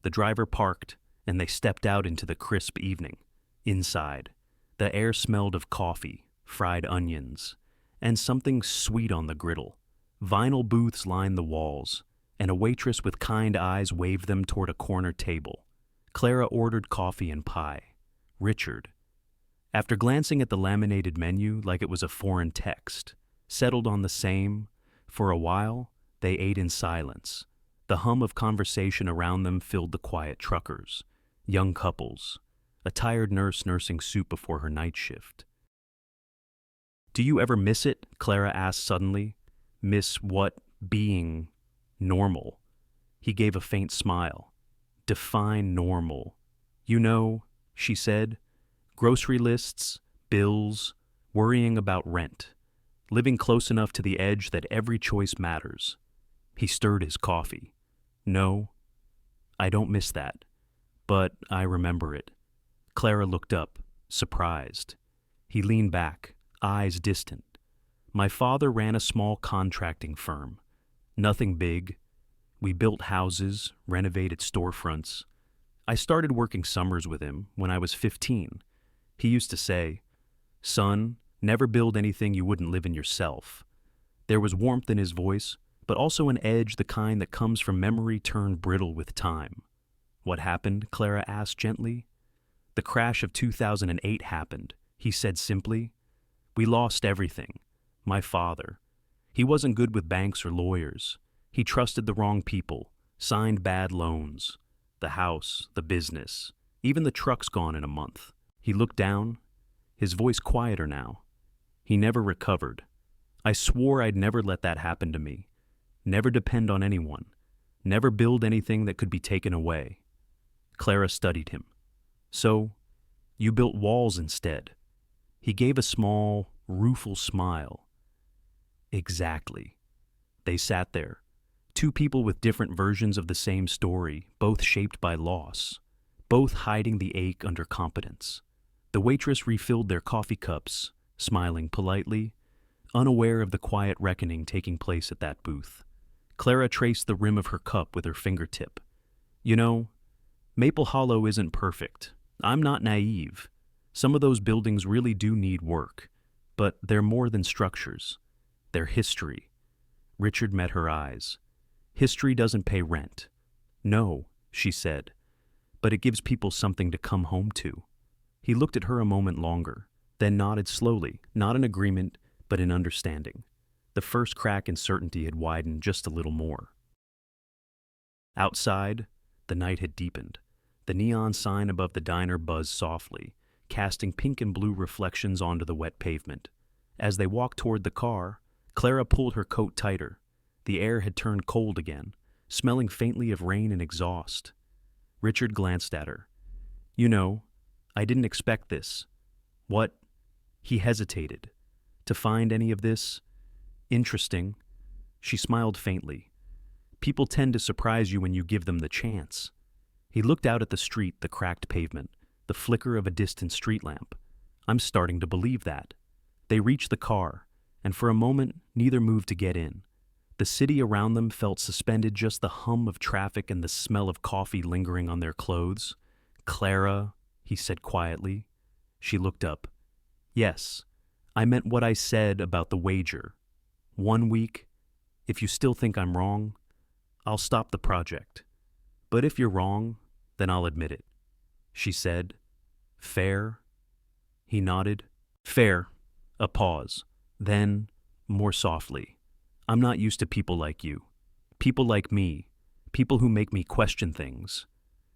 The driver parked, and they stepped out into the crisp evening. Inside, the air smelled of coffee, fried onions, and something sweet on the griddle. Vinyl booths lined the walls, and a waitress with kind eyes waved them toward a corner table. Clara ordered coffee and pie. Richard, after glancing at the laminated menu like it was a foreign text, settled on the same. For a while, they ate in silence. The hum of conversation around them filled the quiet truckers, young couples, a tired nurse nursing soup before her night shift. Do you ever miss it? Clara asked suddenly. Miss what? Being normal. He gave a faint smile. Define normal. You know, she said, grocery lists, bills, worrying about rent, living close enough to the edge that every choice matters. He stirred his coffee. No, I don't miss that, but I remember it. Clara looked up, surprised. He leaned back, eyes distant. My father ran a small contracting firm. Nothing big. We built houses, renovated storefronts. I started working summers with him when I was 15. He used to say, Son, never build anything you wouldn't live in yourself. There was warmth in his voice, but also an edge, the kind that comes from memory turned brittle with time. What happened? Clara asked gently. The crash of 2008 happened, he said simply. We lost everything. My father. He wasn't good with banks or lawyers. He trusted the wrong people, signed bad loans. The house, the business, even the truck's gone in a month. He looked down, his voice quieter now. He never recovered. I swore I'd never let that happen to me. Never depend on anyone. Never build anything that could be taken away. Clara studied him. So, you built walls instead. He gave a small, rueful smile. Exactly. They sat there, Two people with different versions of the same story, both shaped by loss, both hiding the ache under competence. The waitress refilled their coffee cups, smiling politely, unaware of the quiet reckoning taking place at that booth. Clara traced the rim of her cup with her fingertip. You know, Maple Hollow isn't perfect. I'm not naive. Some of those buildings really do need work, but they're more than structures. They're history. Richard met her eyes. History doesn't pay rent. No, she said, but it gives people something to come home to. He looked at her a moment longer, then nodded slowly, not in agreement, but in understanding. The first crack in certainty had widened just a little more. Outside, the night had deepened. The neon sign above the diner buzzed softly, casting pink and blue reflections onto the wet pavement. As they walked toward the car, Clara pulled her coat tighter. The air had turned cold again, smelling faintly of rain and exhaust. Richard glanced at her. You know, I didn't expect this. What? He hesitated. To find any of this interesting. She smiled faintly. People tend to surprise you when you give them the chance. He looked out at the street, the cracked pavement, the flicker of a distant street lamp. I'm starting to believe that. They reached the car, and for a moment, neither moved to get in. The city around them felt suspended, just the hum of traffic and the smell of coffee lingering on their clothes. Clara, he said quietly. She looked up. Yes, I meant what I said about the wager. 1 week, if you still think I'm wrong, I'll stop the project. But if you're wrong, then I'll admit it. She said, Fair? He nodded. Fair. A pause. Then, more softly, I'm not used to people like you. People like me. People who make me question things.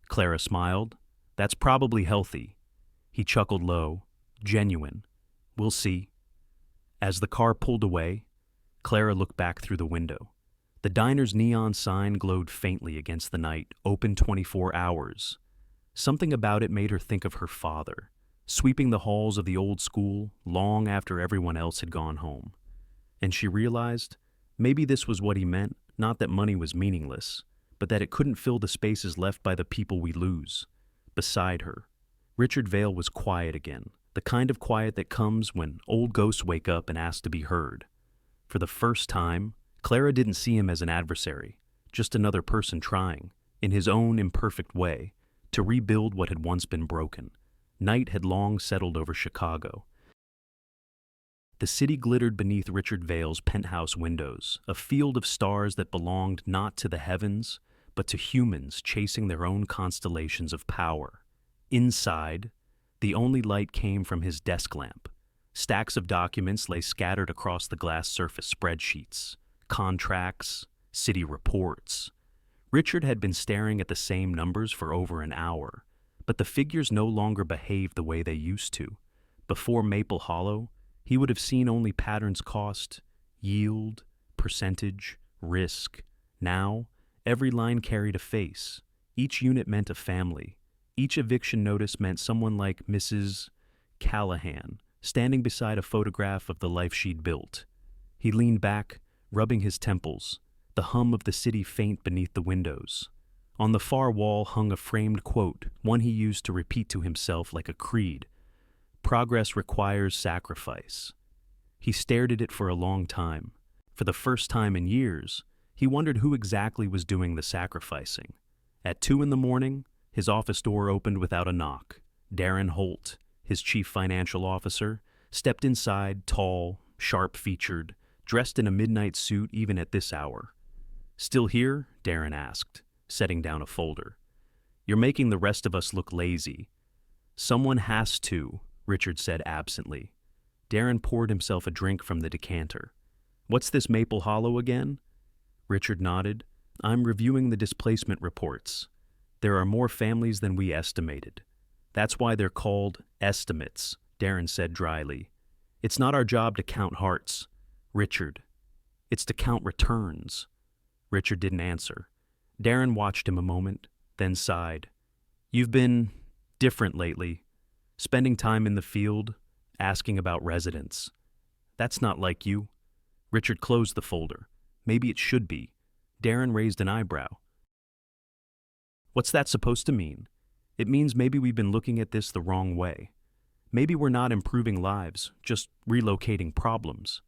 Clara smiled. That's probably healthy. He chuckled low. Genuine. We'll see. As the car pulled away, Clara looked back through the window. The diner's neon sign glowed faintly against the night, open 24 hours. Something about it made her think of her father, sweeping the halls of the old school long after everyone else had gone home. And she realized maybe this was what he meant, not that money was meaningless, but that it couldn't fill the spaces left by the people we lose. Beside her, Richard Vale was quiet again, the kind of quiet that comes when old ghosts wake up and ask to be heard. For the first time, Clara didn't see him as an adversary, just another person trying, in his own imperfect way, to rebuild what had once been broken. Night had long settled over Chicago. The city glittered beneath Richard Vale's penthouse windows, a field of stars that belonged not to the heavens, but to humans chasing their own constellations of power. Inside, the only light came from his desk lamp. Stacks of documents lay scattered across the glass surface: spreadsheets, contracts, city reports. Richard had been staring at the same numbers for over an hour, but the figures no longer behaved the way they used to. Before Maple Hollow, he would have seen only patterns: cost, yield, percentage, risk. Now, every line carried a face. Each unit meant a family. Each eviction notice meant someone like Mrs. Callahan, standing beside a photograph of the life she'd built. He leaned back, rubbing his temples, the hum of the city faint beneath the windows. On the far wall hung a framed quote, one he used to repeat to himself like a creed. Progress requires sacrifice. He stared at it for a long time. For the first time in years, he wondered who exactly was doing the sacrificing. At 2 a.m, his office door opened without a knock. Darren Holt, his chief financial officer, stepped inside, tall, sharp-featured, dressed in a midnight suit even at this hour. Still here? Darren asked, setting down a folder. You're making the rest of us look lazy. Someone has to, Richard said absently. Darren poured himself a drink from the decanter. What's this Maple Hollow again? Richard nodded. I'm reviewing the displacement reports. There are more families than we estimated. That's why they're called estimates, Darren said dryly. It's not our job to count hearts, Richard. It's to count returns. Richard didn't answer. Darren watched him a moment, then sighed. You've been different lately, spending time in the field, asking about residents. That's not like you. Richard closed the folder. Maybe it should be. Darren raised an eyebrow. What's that supposed to mean? It means maybe we've been looking at this the wrong way. Maybe we're not improving lives, just relocating problems.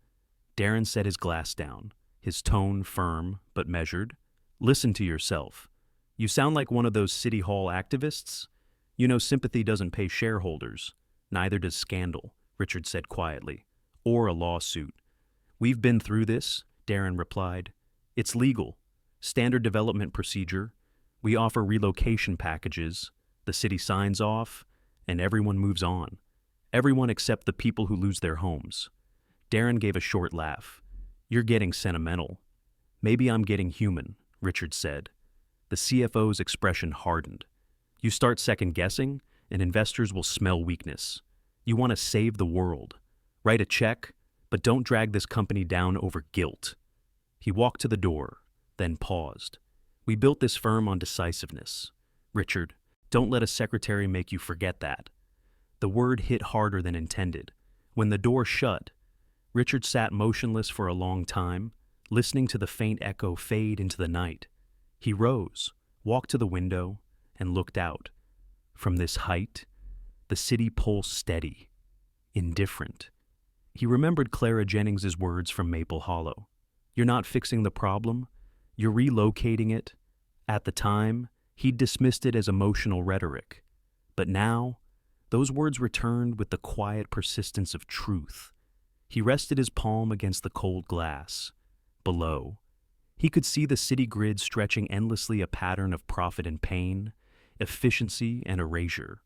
Darren set his glass down, his tone firm but measured. Listen to yourself. You sound like one of those city hall activists. You know sympathy doesn't pay shareholders. Neither does scandal, Richard said quietly. Or a lawsuit. We've been through this, Darren replied. It's legal. Standard development procedure. We offer relocation packages. The city signs off, and everyone moves on. Everyone except the people who lose their homes. Darren gave a short laugh. You're getting sentimental. Maybe I'm getting human, Richard said. The CFO's expression hardened. You start second-guessing, and investors will smell weakness. You want to save the world. Write a check, but don't drag this company down over guilt. He walked to the door, then paused. We built this firm on decisiveness. Richard, don't let a secretary make you forget that. The word hit harder than intended. When the door shut, Richard sat motionless for a long time, listening to the faint echo fade into the night. He rose, walked to the window, and looked out. From this height, the city pulsed steady, indifferent. He remembered Clara Jennings's words from Maple Hollow. You're not fixing the problem, you're relocating it. At the time, he'd dismissed it as emotional rhetoric. But now, those words returned with the quiet persistence of truth. He rested his palm against the cold glass. Below, he could see the city grid stretching endlessly, a pattern of profit and pain, efficiency and erasure.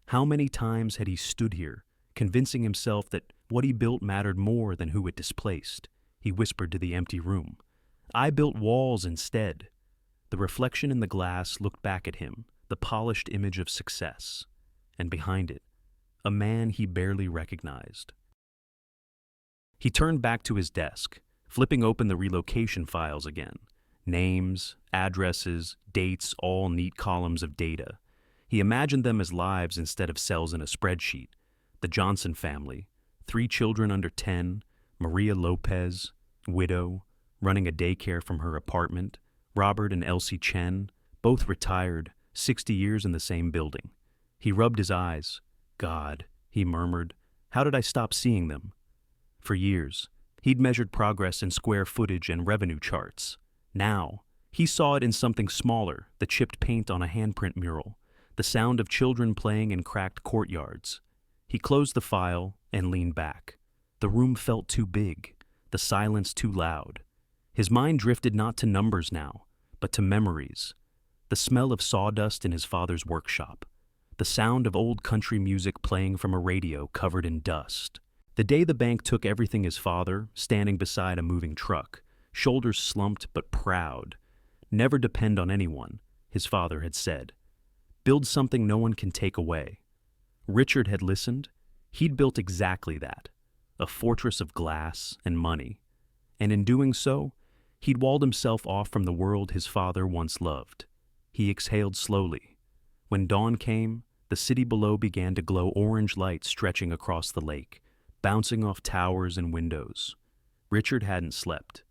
How many times had he stood here, convincing himself that what he built mattered more than who it displaced? He whispered to the empty room. I built walls instead. The reflection in the glass looked back at him, the polished image of success. And behind it, a man he barely recognized. He turned back to his desk, flipping open the relocation files again. Names, addresses, dates, all neat columns of data. He imagined them as lives instead of cells in a spreadsheet. The Johnson family, 3 children under 10, Maria Lopez, widow, running a daycare from her apartment, Robert and Elsie Chen, both retired, 60 years in the same building. He rubbed his eyes. God, he murmured, how did I stop seeing them? For years, he'd measured progress in square footage and revenue charts. Now, he saw it in something smaller, the chipped paint on a handprint mural, the sound of children playing in cracked courtyards. He closed the file and leaned back. The room felt too big, the silence too loud. His mind drifted not to numbers now, but to memories. The smell of sawdust in his father's workshop, the sound of old country music playing from a radio covered in dust. The day the bank took everything, his father, standing beside a moving truck, shoulders slumped but proud. Never depend on anyone, his father had said. Build something no one can take away. Richard had listened. He'd built exactly that, a fortress of glass and money. And in doing so, he'd walled himself off from the world his father once loved. He exhaled slowly. When dawn came, the city below began to glow, orange light stretching across the lake, bouncing off towers and windows. Richard hadn't slept.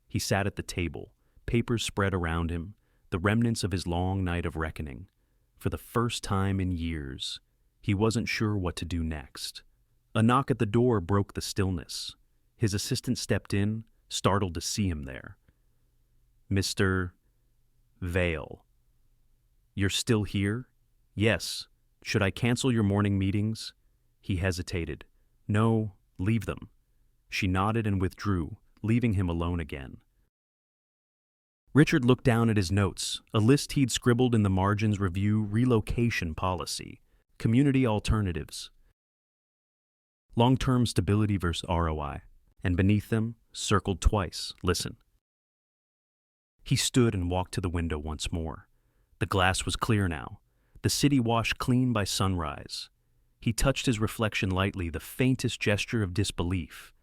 He sat at the table, papers spread around him, the remnants of his long night of reckoning. For the first time in years, he wasn't sure what to do next. A knock at the door broke the stillness. His assistant stepped in, startled to see him there. Mr. Vale. You're still here? Yes. Should I cancel your morning meetings? He hesitated. No, leave them. She nodded and withdrew, leaving him alone again. Richard looked down at his notes, a list he'd scribbled in the margins: review relocation policy, community alternatives, long-term stability versus ROI, and beneath them, circled twice, listen. He stood and walked to the window once more. The glass was clear now, the city washed clean by sunrise. He touched his reflection lightly, the faintest gesture of disbelief.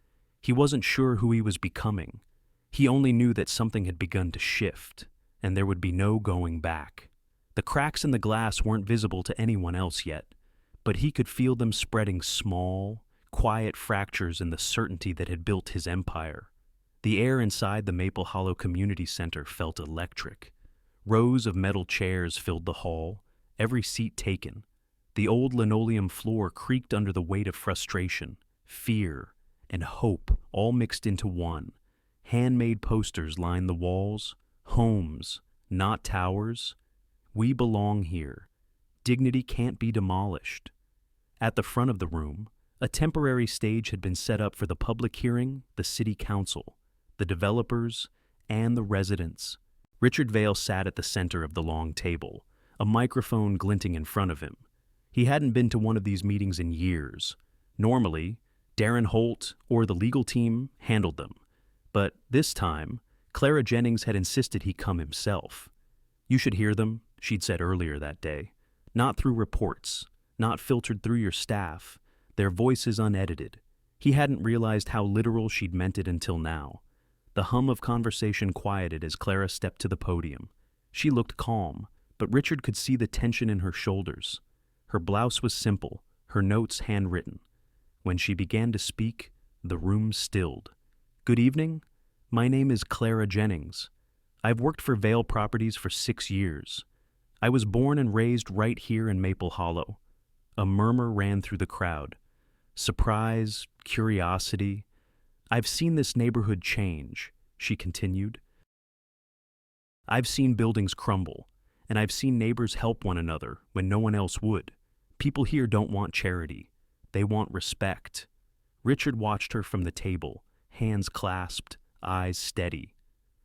He wasn't sure who he was becoming. He only knew that something had begun to shift, and there would be no going back. The cracks in the glass weren't visible to anyone else yet, but he could feel them spreading, small, quiet fractures in the certainty that had built his empire. The air inside the Maple Hollow Community Center felt electric. Rows of metal chairs filled the hall, every seat taken. The old linoleum floor creaked under the weight of frustration, fear, and hope all mixed into one. Handmade posters lined the walls. Homes, not towers. We belong here. Dignity can't be demolished. At the front of the room, a temporary stage had been set up for the public hearing, the city council, the developers, and the residents. Richard Vale sat at the center of the long table, a microphone glinting in front of him. He hadn't been to one of these meetings in years. Normally, Darren Holt or the legal team handled them. But this time, Clara Jennings had insisted he come himself. You should hear them, she'd said earlier that day. Not through reports, not filtered through your staff, their voices unedited. He hadn't realized how literal she'd meant it until now. The hum of conversation quieted as Clara stepped to the podium. She looked calm, but Richard could see the tension in her shoulders. Her blouse was simple, her notes handwritten. When she began to speak, the room stilled. Good evening. My name is Clara Jennings. I've worked for Vale Properties for 6 years. I was born and raised right here in Maple Hollow. A murmur ran through the crowd. Surprise, curiosity. I've seen this neighborhood change, she continued. I've seen buildings crumble, and I've seen neighbors help one another when no one else would. People here don't want charity. They want respect. Richard watched her from the table, hands clasped, eyes steady.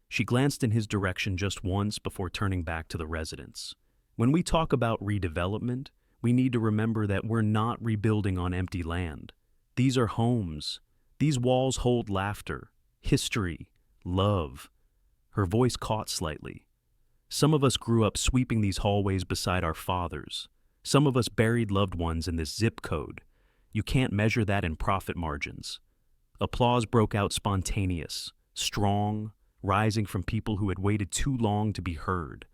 She glanced in his direction just once before turning back to the residents. When we talk about redevelopment, we need to remember that we're not rebuilding on empty land. These are homes. These walls hold laughter, history, love. Her voice caught slightly. Some of us grew up sweeping these hallways beside our fathers. Some of us buried loved ones in this zip code. You can't measure that in profit margins. Applause broke out spontaneous, strong, rising from people who had waited too long to be heard.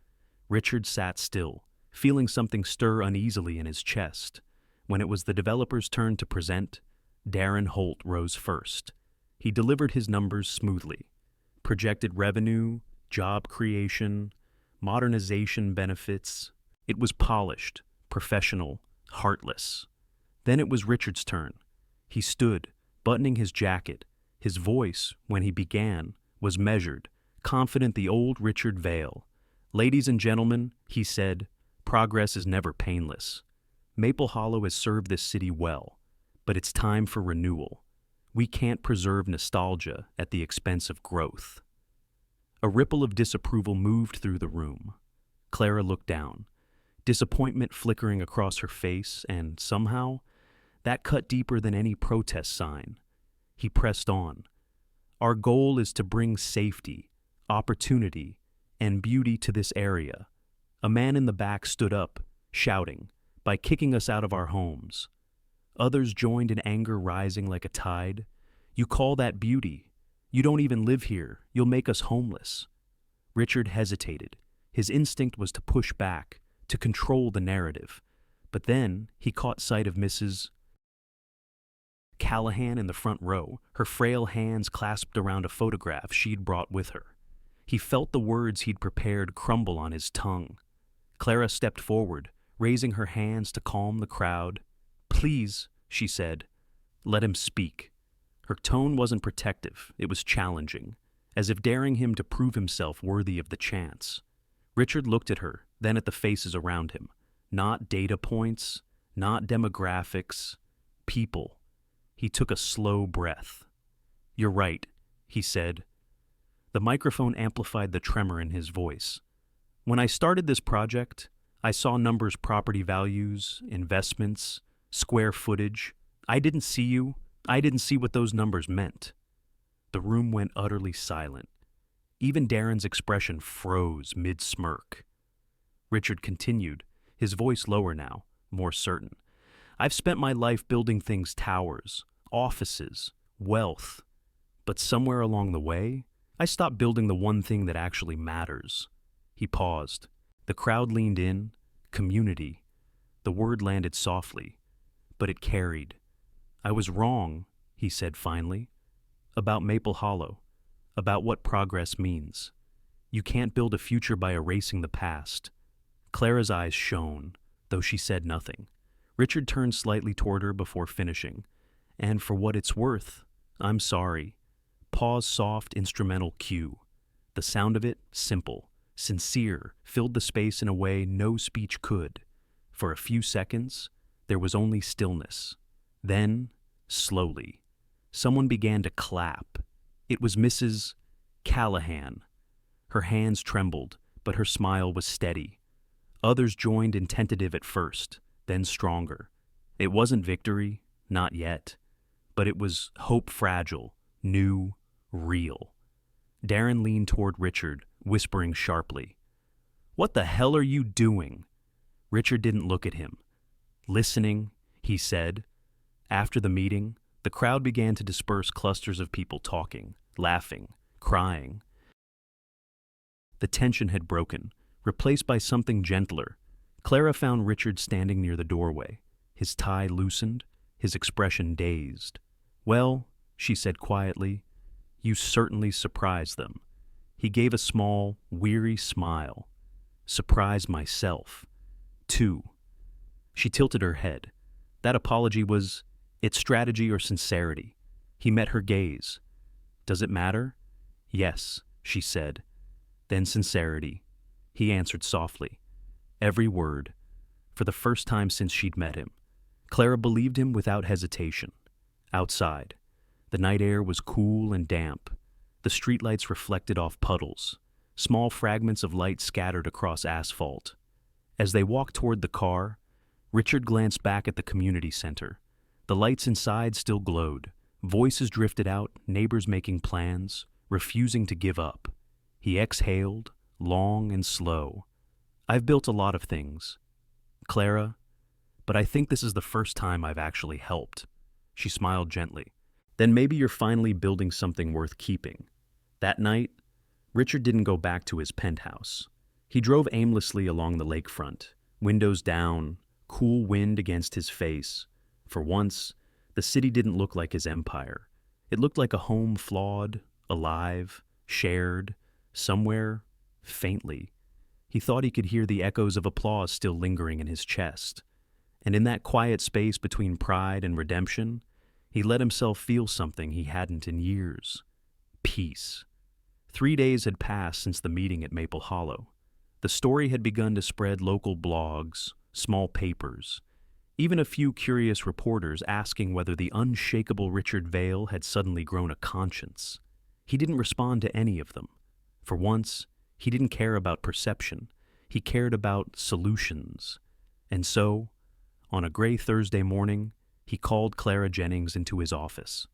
Richard sat still, feeling something stir uneasily in his chest. When it was the developer's turn to present, Darren Holt rose first. He delivered his numbers smoothly. Projected revenue, job creation, modernization benefits. It was polished, professional, heartless. Then it was Richard's turn. He stood, buttoning his jacket. His voice, when he began, was measured, confident, the old Richard Vale. Ladies and gentlemen, he said, progress is never painless. Maple Hollow has served this city well, but it's time for renewal. We can't preserve nostalgia at the expense of growth. A ripple of disapproval moved through the room. Clara looked down, disappointment flickering across her face, and somehow, that cut deeper than any protest sign. He pressed on. Our goal is to bring safety, opportunity, and beauty to this area. A man in the back stood up, shouting, by kicking us out of our homes. Others joined in anger rising like a tide. You call that beauty? You don't even live here. You'll make us homeless. Richard hesitated. His instinct was to push back, to control the narrative. But then he caught sight of Mrs. Callahan in the front row, her frail hands clasped around a photograph she'd brought with her. He felt the words he'd prepared crumble on his tongue. Clara stepped forward, raising her hands to calm the crowd. Please, she said, let him speak. Her tone wasn't protective, it was challenging, as if daring him to prove himself worthy of the chance. Richard looked at her, then at the faces around him. Not data points, not demographics, people. He took a slow breath. You're right, he said. The microphone amplified the tremor in his voice. When I started this project, I saw numbers, property values, investments, square footage. I didn't see you. I didn't see what those numbers meant. The room went utterly silent. Even Darren's expression froze mid-smirk. Richard continued, his voice lower now, more certain. I've spent my life building things, towers, offices, wealth. But somewhere along the way, I stopped building the one thing that actually matters. He paused. The crowd leaned in. Community. The word landed softly, but it carried. I was wrong, he said finally, about Maple Hollow. about what progress means. You can't build a future by erasing the past. Clara's eyes shone, though she said nothing. Richard turned slightly toward her before finishing. And for what it's worth, I'm sorry. Pa's soft instrumental cue. The sound of it, simple, sincere, filled the space in a way no speech could. For a few seconds, there was only stillness. Then, slowly, someone began to clap. It was Mrs. Callahan. Her hands trembled, but her smile was steady. Others joined in tentative at first, then stronger. It wasn't victory, not yet, but it was hope fragile, new, real. Darren leaned toward Richard, whispering sharply, "What the hell are you doing?" Richard didn't look at him. "Listening," he said. After the meeting, the crowd began to disperse, clusters of people talking, laughing, crying. The tension had broken, replaced by something gentler. Clara found Richard standing near the doorway, his tie loosened, his expression dazed. "Well," she said quietly, "you certainly surprised them." He gave a small, weary smile. "Surprised myself, too." She tilted her head. That apology was it strategy or sincerity? He met her gaze. "Does it matter?" "Yes," she said. Then sincerity. He answered softly. Every word. For the first time since she'd met him. Clara believed him without hesitation. Outside, the night air was cool and damp. The streetlights reflected off puddles, small fragments of light scattered across asphalt. As they walked toward the car, Richard glanced back at the community center. The lights inside still glowed. Voices drifted out, neighbors making plans, refusing to give up. He exhaled, long and slow. "I've built a lot of things, Clara, but I think this is the first time I've actually helped." She smiled gently. "Then maybe you're finally building something worth keeping." That night, Richard didn't go back to his penthouse. He drove aimlessly along the lakefront, windows down, cool wind against his face. For once, the city didn't look like his empire. It looked like a home flawed, alive, shared, somewhere, faintly. He thought he could hear the echoes of applause still lingering in his chest. And in that quiet space between pride and redemption, he let himself feel something he hadn't in years. Peace. 3 days had passed since the meeting at Maple Hollow. The story had begun to spread local blogs, small papers, even a few curious reporters asking whether the unshakable Richard Vail had suddenly grown a conscience. He didn't respond to any of them. For once, he didn't care about perception. He cared about solutions. And so, on a gray Thursday morning, he called Clara Jennings into his office.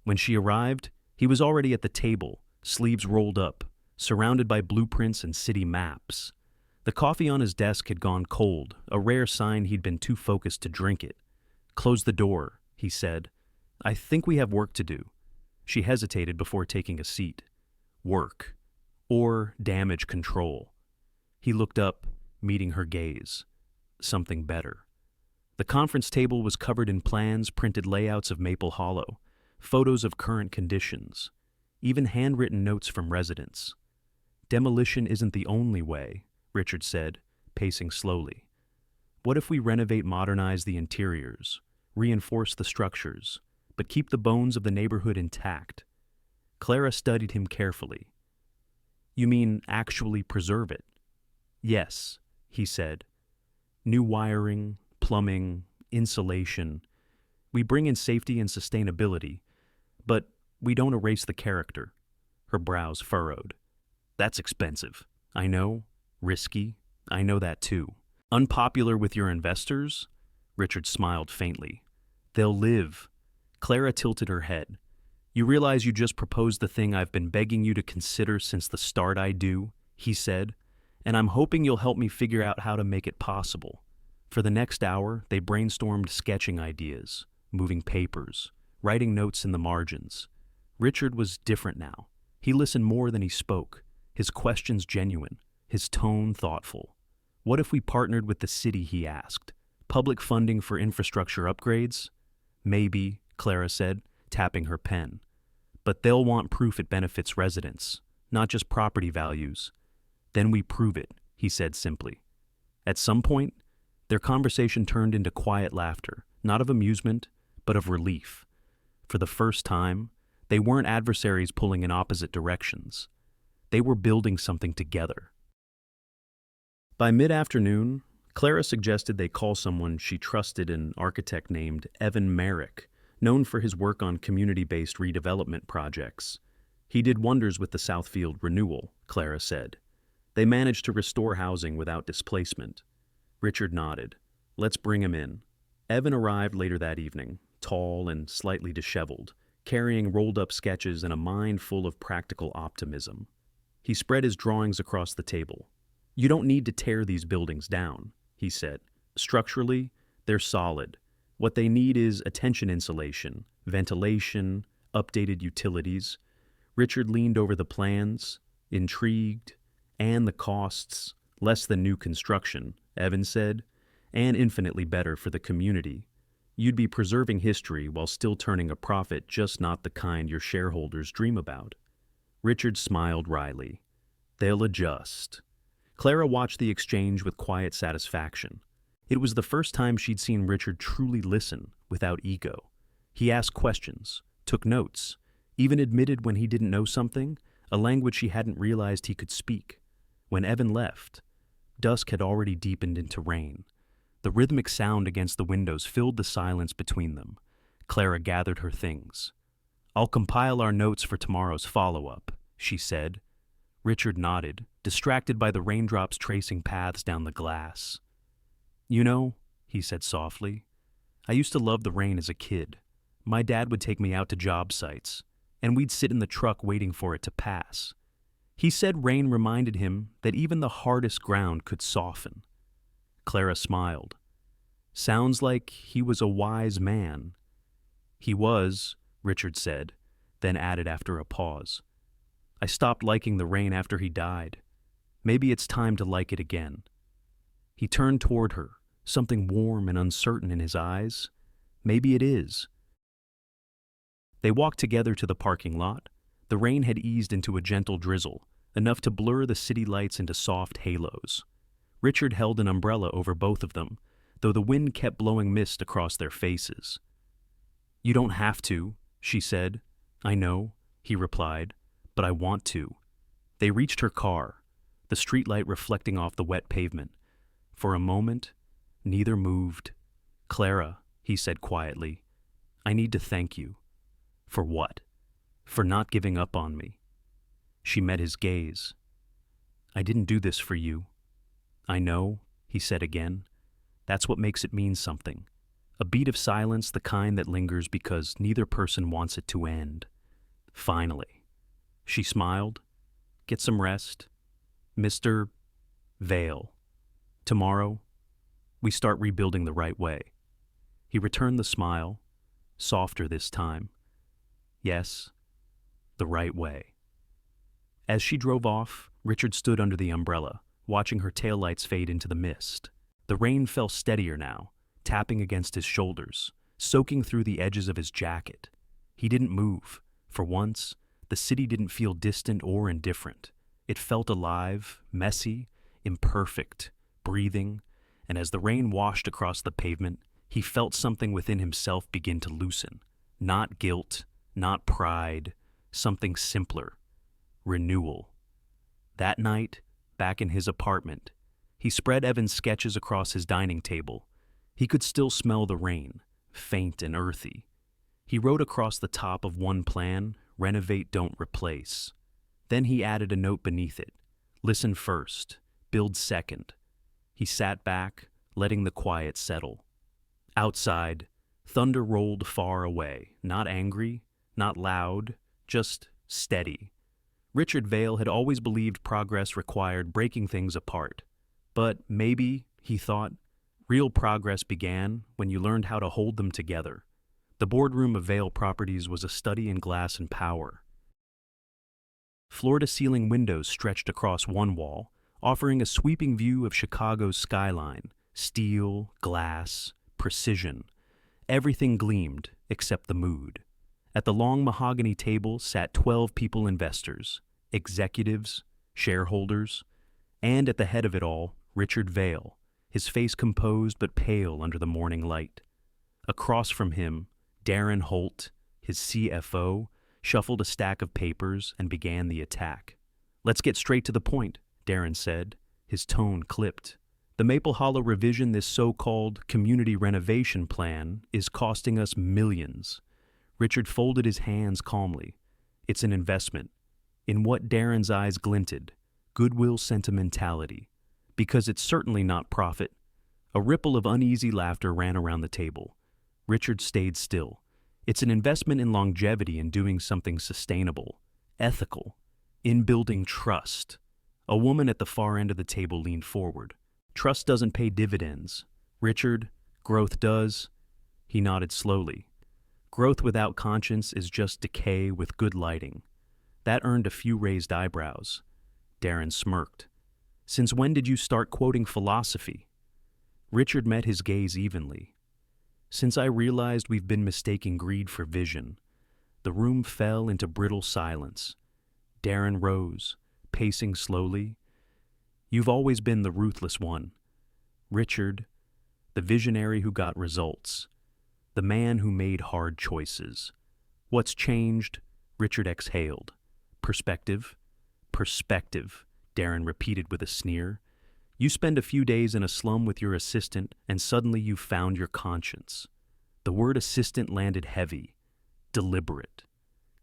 When she arrived, he was already at the table, sleeves rolled up, surrounded by blueprints and city maps. The coffee on his desk had gone cold, a rare sign he'd been too focused to drink it. "Close the door," he said. "I think we have work to do." She hesitated before taking a seat. Work. Or damage control. He looked up, meeting her gaze. Something better. The conference table was covered in plans, printed layouts of Maple Hollow, photos of current conditions, even handwritten notes from residents. "Demolition isn't the only way," Richard said, pacing slowly. "What if we renovate, modernize the interiors, reinforce the structures, but keep the bones of the neighborhood intact?" Clara studied him carefully. "You mean actually preserve it?" "Yes," he said. "New wiring, plumbing, insulation. We bring in safety and sustainability, but we don't erase the character." Her brows furrowed. "That's expensive. I know. Risky. I know that too." "Unpopular with your investors?" Richard smiled faintly. "They'll live." Clara tilted her head. "You realize you just proposed the thing I've been begging you to consider since the start I do," he said, "and I'm hoping you'll help me figure out how to make it possible." For the next hour, they brainstormed sketching ideas, moving papers, writing notes in the margins. Richard was different now. He listened more than he spoke, his questions genuine, his tone thoughtful. "What if we partnered with the city?" he asked. "Public funding for infrastructure upgrades?" "Maybe," Clara said, tapping her pen. But they'll want proof it benefits residents, not just property values. Then we prove it, he said simply. At some point, their conversation turned into quiet laughter, not of amusement, but of relief. For the first time, they weren't adversaries pulling in opposite directions. They were building something together. By mid-afternoon, Clara suggested they call someone she trusted, an architect named Evan Merrick, known for his work on community-based redevelopment projects. He did wonders with the Southfield renewal, Clara said. They managed to restore housing without displacement. Richard nodded. Let's bring him in. Evan arrived later that evening, tall and slightly disheveled, carrying rolled-up sketches and a mind full of practical optimism. He spread his drawings across the table. You don't need to tear these buildings down, he said. Structurally, they're solid. What they need is attention insulation, ventilation, updated utilities. Richard leaned over the plans, intrigued, and the costs, less than new construction, Evan said, and infinitely better for the community. You'd be preserving history while still turning a profit, just not the kind your shareholders dream about. Richard smiled wryly. They'll adjust. Clara watched the exchange with quiet satisfaction. It was the first time she'd seen Richard truly listen without ego. He asked questions, took notes, even admitted when he didn't know something, a language she hadn't realized he could speak. When Evan left, dusk had already deepened into rain. The rhythmic sound against the windows filled the silence between them. Clara gathered her things. I'll compile our notes for tomorrow's follow-up, she said. Richard nodded, distracted by the raindrops tracing paths down the glass. You know, he said softly, I used to love the rain as a kid. My dad would take me out to job sites, and we'd sit in the truck waiting for it to pass. He said rain reminded him that even the hardest ground could soften. Clara smiled. Sounds like he was a wise man. He was, Richard said, then added after a pause. I stopped liking the rain after he died. Maybe it's time to like it again. He turned toward her, something warm and uncertain in his eyes. Maybe it is. They walked together to the parking lot. The rain had eased into a gentle drizzle, enough to blur the city lights into soft halos. Richard held an umbrella over both of them, though the wind kept blowing mist across their faces. You don't have to, she said. I know, he replied, but I want to. They reached her car, the streetlight reflecting off the wet pavement. For a moment, neither moved. Clara, he said quietly, I need to thank you. For what? For not giving up on me. She met his gaze. I didn't do this for you. I know, he said again. That's what makes it mean something. A beat of silence, the kind that lingers because neither person wants it to end. Finally. She smiled. Get some rest. Mr. Vale. Tomorrow, we start rebuilding the right way. He returned the smile, softer this time. Yes, the right way. As she drove off, Richard stood under the umbrella, watching her taillights fade into the mist. The rain fell steadier now, tapping against his shoulders, soaking through the edges of his jacket. He didn't move. For once, the city didn't feel distant or indifferent. It felt alive, messy, imperfect, breathing, and as the rain washed across the pavement, he felt something within himself begin to loosen. Not guilt, not pride, something simpler. Renewal. That night, back in his apartment, he spread Evan's sketches across his dining table. He could still smell the rain, faint and earthy. He wrote across the top of one plan, renovate, don't replace. Then he added a note beneath it. Listen first, build second. He sat back, letting the quiet settle. Outside, thunder rolled far away, not angry, not loud, just steady. Richard Vale had always believed progress required breaking things apart. But maybe, he thought, real progress began when you learned how to hold them together. The boardroom of Vale Properties was a study in glass and power. Floor-to-ceiling windows stretched across one wall, offering a sweeping view of Chicago's skyline. Steel, glass, precision. Everything gleamed except the mood. At the long mahogany table sat 12 people investors, executives, shareholders, and at the head of it all, Richard Vail, his face composed but pale under the morning light. Across from him, Darren Holt, his CFO, shuffled a stack of papers and began the attack. "Let's get straight to the point," Darren said, his tone clipped. "The Maple Hollow revision, this so-called community renovation plan, is costing us millions." Richard folded his hands calmly. "It's an investment." In what Darren's eyes glinted, goodwill sentimentality. "Because it's certainly not profit." A ripple of uneasy laughter ran around the table. Richard stayed still. "It's an investment in longevity and doing something sustainable, ethical, in building trust." A woman at the far end of the table leaned forward. "Trust doesn't pay dividends. Richard, growth does." He nodded slowly. "Growth without conscience is just decay with good lighting." That earned a few raised eyebrows. Darren smirked. "Since when did you start quoting philosophy?" Richard met his gaze evenly. "Since I realized we've been mistaking greed for vision." The room fell into brittle silence. Darren rose, pacing slowly. "You've always been the ruthless one, Richard, the visionary who got results, the man who made hard choices. What's changed?" Richard exhaled. "Perspective. Perspective," Darren repeated with a sneer. "You spend a few days in a slum with your assistant, and suddenly you've found your conscience." The word assistant landed heavy, deliberate.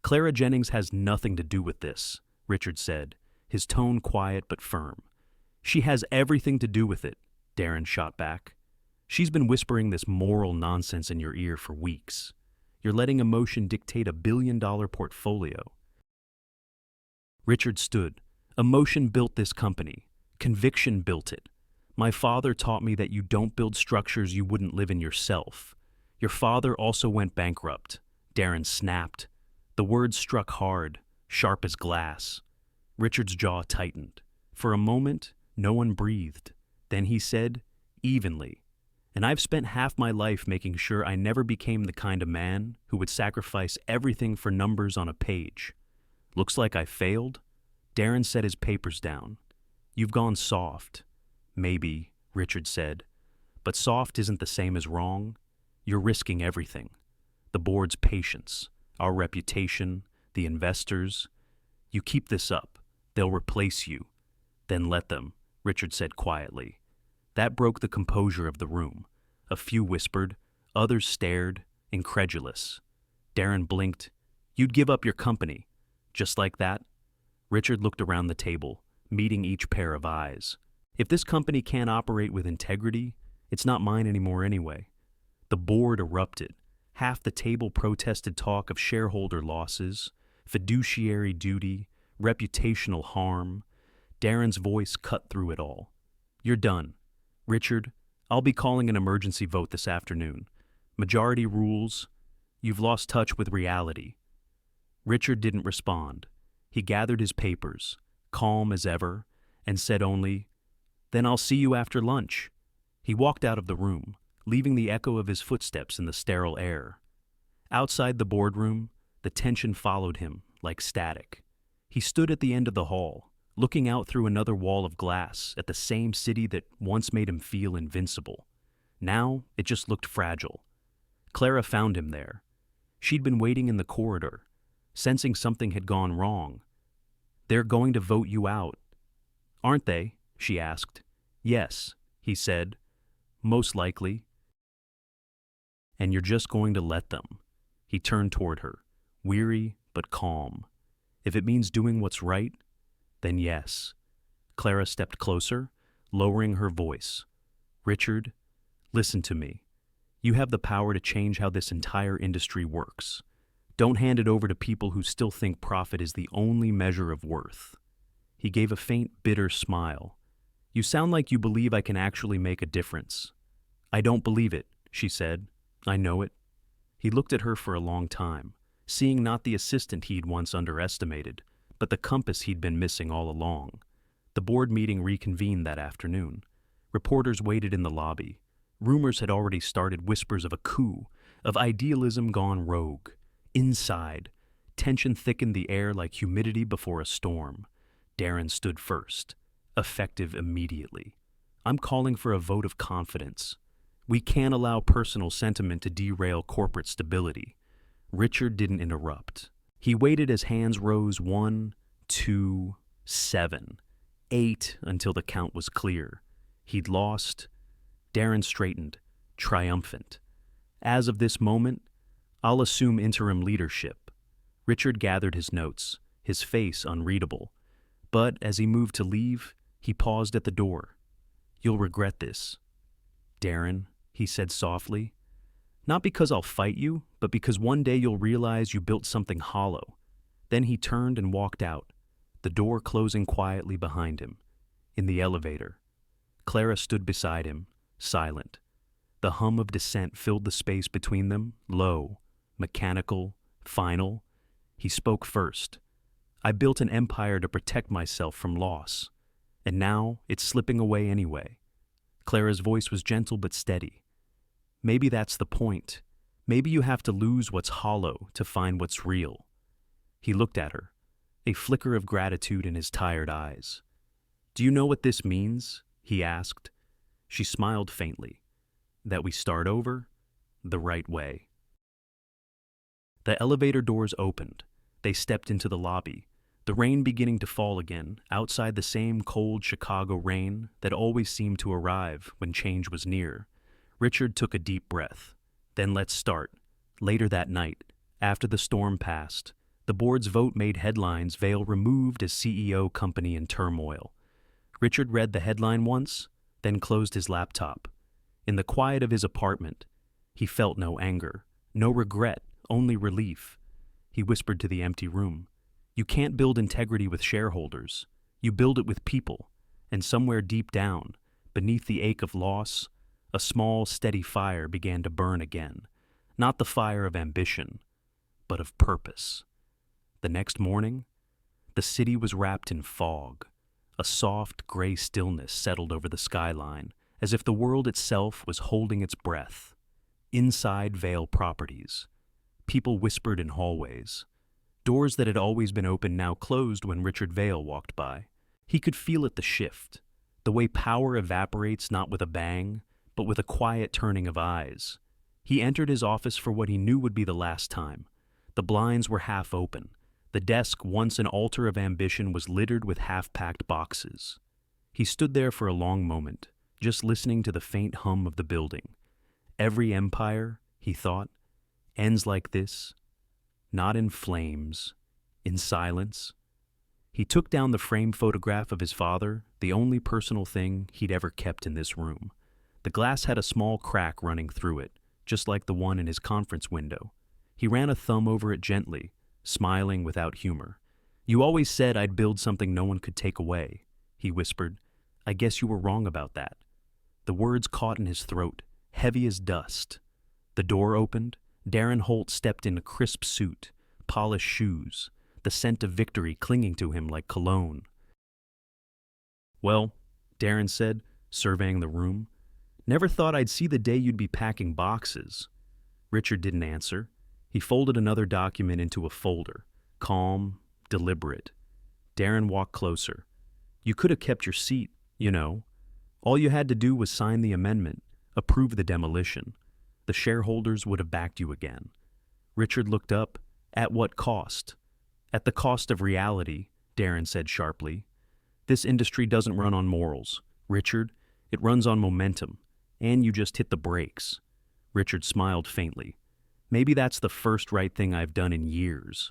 "Clara Jennings has nothing to do with this," Richard said, his tone quiet but firm. "She has everything to do with it," Darren shot back. "She's been whispering this moral nonsense in your ear for weeks. You're letting emotion dictate a billion-dollar portfolio." Richard stood. "Emotion built this company. Conviction built it. My father taught me that you don't build structures you wouldn't live in yourself. Your father also went bankrupt." Darren snapped. The words struck hard, sharp as glass. Richard's jaw tightened. For a moment, no one breathed. Then he said, evenly, "And I've spent half my life making sure I never became the kind of man who would sacrifice everything for numbers on a page. Looks like I failed." Darren set his papers down. "You've gone soft." "Maybe," Richard said. "But soft isn't the same as wrong. You're risking everything. The board's patience, our reputation, the investors. You keep this up, they'll replace you." "Then let them," Richard said quietly. That broke the composure of the room. A few whispered, others stared, incredulous. Darren blinked. "You'd give up your company, just like that?" Richard looked around the table, meeting each pair of eyes. "If this company can't operate with integrity, it's not mine anymore anyway." The board erupted. Half the table protested talk of shareholder losses, fiduciary duty, reputational harm. Darren's voice cut through it all. "You're done. Richard, I'll be calling an emergency vote this afternoon. Majority rules. You've lost touch with reality." Richard didn't respond. He gathered his papers, calm as ever, and said only, "Then I'll see you after lunch." He walked out of the room, leaving the echo of his footsteps in the sterile air. Outside the boardroom, the tension followed him like static. He stood at the end of the hall, looking out through another wall of glass at the same city that once made him feel invincible. Now it just looked fragile. Clara found him there. She'd been waiting in the corridor, sensing something had gone wrong. "They're going to vote you out." "Aren't they?" she asked. "Yes," he said. "Most likely." "And you're just going to let them?" He turned toward her, weary but calm. "If it means doing what's right, then yes." Clara stepped closer, lowering her voice. "Richard, listen to me. You have the power to change how this entire industry works. Don't hand it over to people who still think profit is the only measure of worth." He gave a faint, bitter smile. "You sound like you believe I can actually make a difference." "I don't believe it," she said. "I know it." He looked at her for a long time, seeing not the assistant he'd once underestimated, but the compass he'd been missing all along. The board meeting reconvened that afternoon. Reporters waited in the lobby. Rumors had already started, whispers of a coup, of idealism gone rogue. Inside, tension thickened the air like humidity before a storm. Darren stood first, effective immediately. I'm calling for a vote of confidence. We can't allow personal sentiment to derail corporate stability. Richard didn't interrupt. He waited as hands rose 1, 2, 7, 8 until the count was clear. He'd lost. Darren straightened, triumphant. As of this moment, I'll assume interim leadership. Richard gathered his notes, his face unreadable. But as he moved to leave, he paused at the door. You'll regret this. Darren, he said softly. Not because I'll fight you, but because one day you'll realize you built something hollow. Then he turned and walked out, the door closing quietly behind him. In the elevator, Clara stood beside him, silent. The hum of dissent filled the space between them, low, mechanical, final. He spoke first. I built an empire to protect myself from loss, and now it's slipping away anyway. Clara's voice was gentle but steady. Maybe that's the point. Maybe you have to lose what's hollow to find what's real. He looked at her, a flicker of gratitude in his tired eyes. Do you know what this means? He asked. She smiled faintly. That we start over the right way. The elevator doors opened. They stepped into the lobby, the rain beginning to fall again, outside the same cold Chicago rain that always seemed to arrive when change was near. Richard took a deep breath. Then let's start. Later that night, after the storm passed, the board's vote made headlines. Vail removed as CEO, company in turmoil. Richard read the headline once, then closed his laptop. In the quiet of his apartment, he felt no anger, no regret, only relief. He whispered to the empty room. You can't build integrity with shareholders. You build it with people. And somewhere deep down, beneath the ache of loss, a small, steady fire began to burn again. Not the fire of ambition, but of purpose. The next morning, the city was wrapped in fog. A soft, gray stillness settled over the skyline, as if the world itself was holding its breath. Inside Vail Properties, people whispered in hallways. Doors that had always been open now closed when Richard Vail walked by. He could feel it, the shift, the way power evaporates not with a bang, but with a quiet turning of eyes. He entered his office for what he knew would be the last time. The blinds were half open. The desk, once an altar of ambition, was littered with half-packed boxes. He stood there for a long moment, just listening to the faint hum of the building. Every empire, he thought, ends like this, not in flames, in silence. He took down the framed photograph of his father, the only personal thing he'd ever kept in this room. The glass had a small crack running through it, just like the one in his conference window. He ran a thumb over it gently, smiling without humor. You always said I'd build something no one could take away, he whispered. I guess you were wrong about that. The words caught in his throat, heavy as dust. The door opened. Darren Holt stepped in a crisp suit, polished shoes, the scent of victory clinging to him like cologne. Well, Darren said, surveying the room, never thought I'd see the day you'd be packing boxes. Richard didn't answer. He folded another document into a folder, calm, deliberate. Darren walked closer. You could have kept your seat, you know. All you had to do was sign the amendment, approve the demolition. The shareholders would have backed you again. Richard looked up. At what cost? At the cost of reality, Darren said sharply. This industry doesn't run on morals, Richard. It runs on momentum, and you just hit the brakes. Richard smiled faintly. Maybe that's the first right thing I've done in years.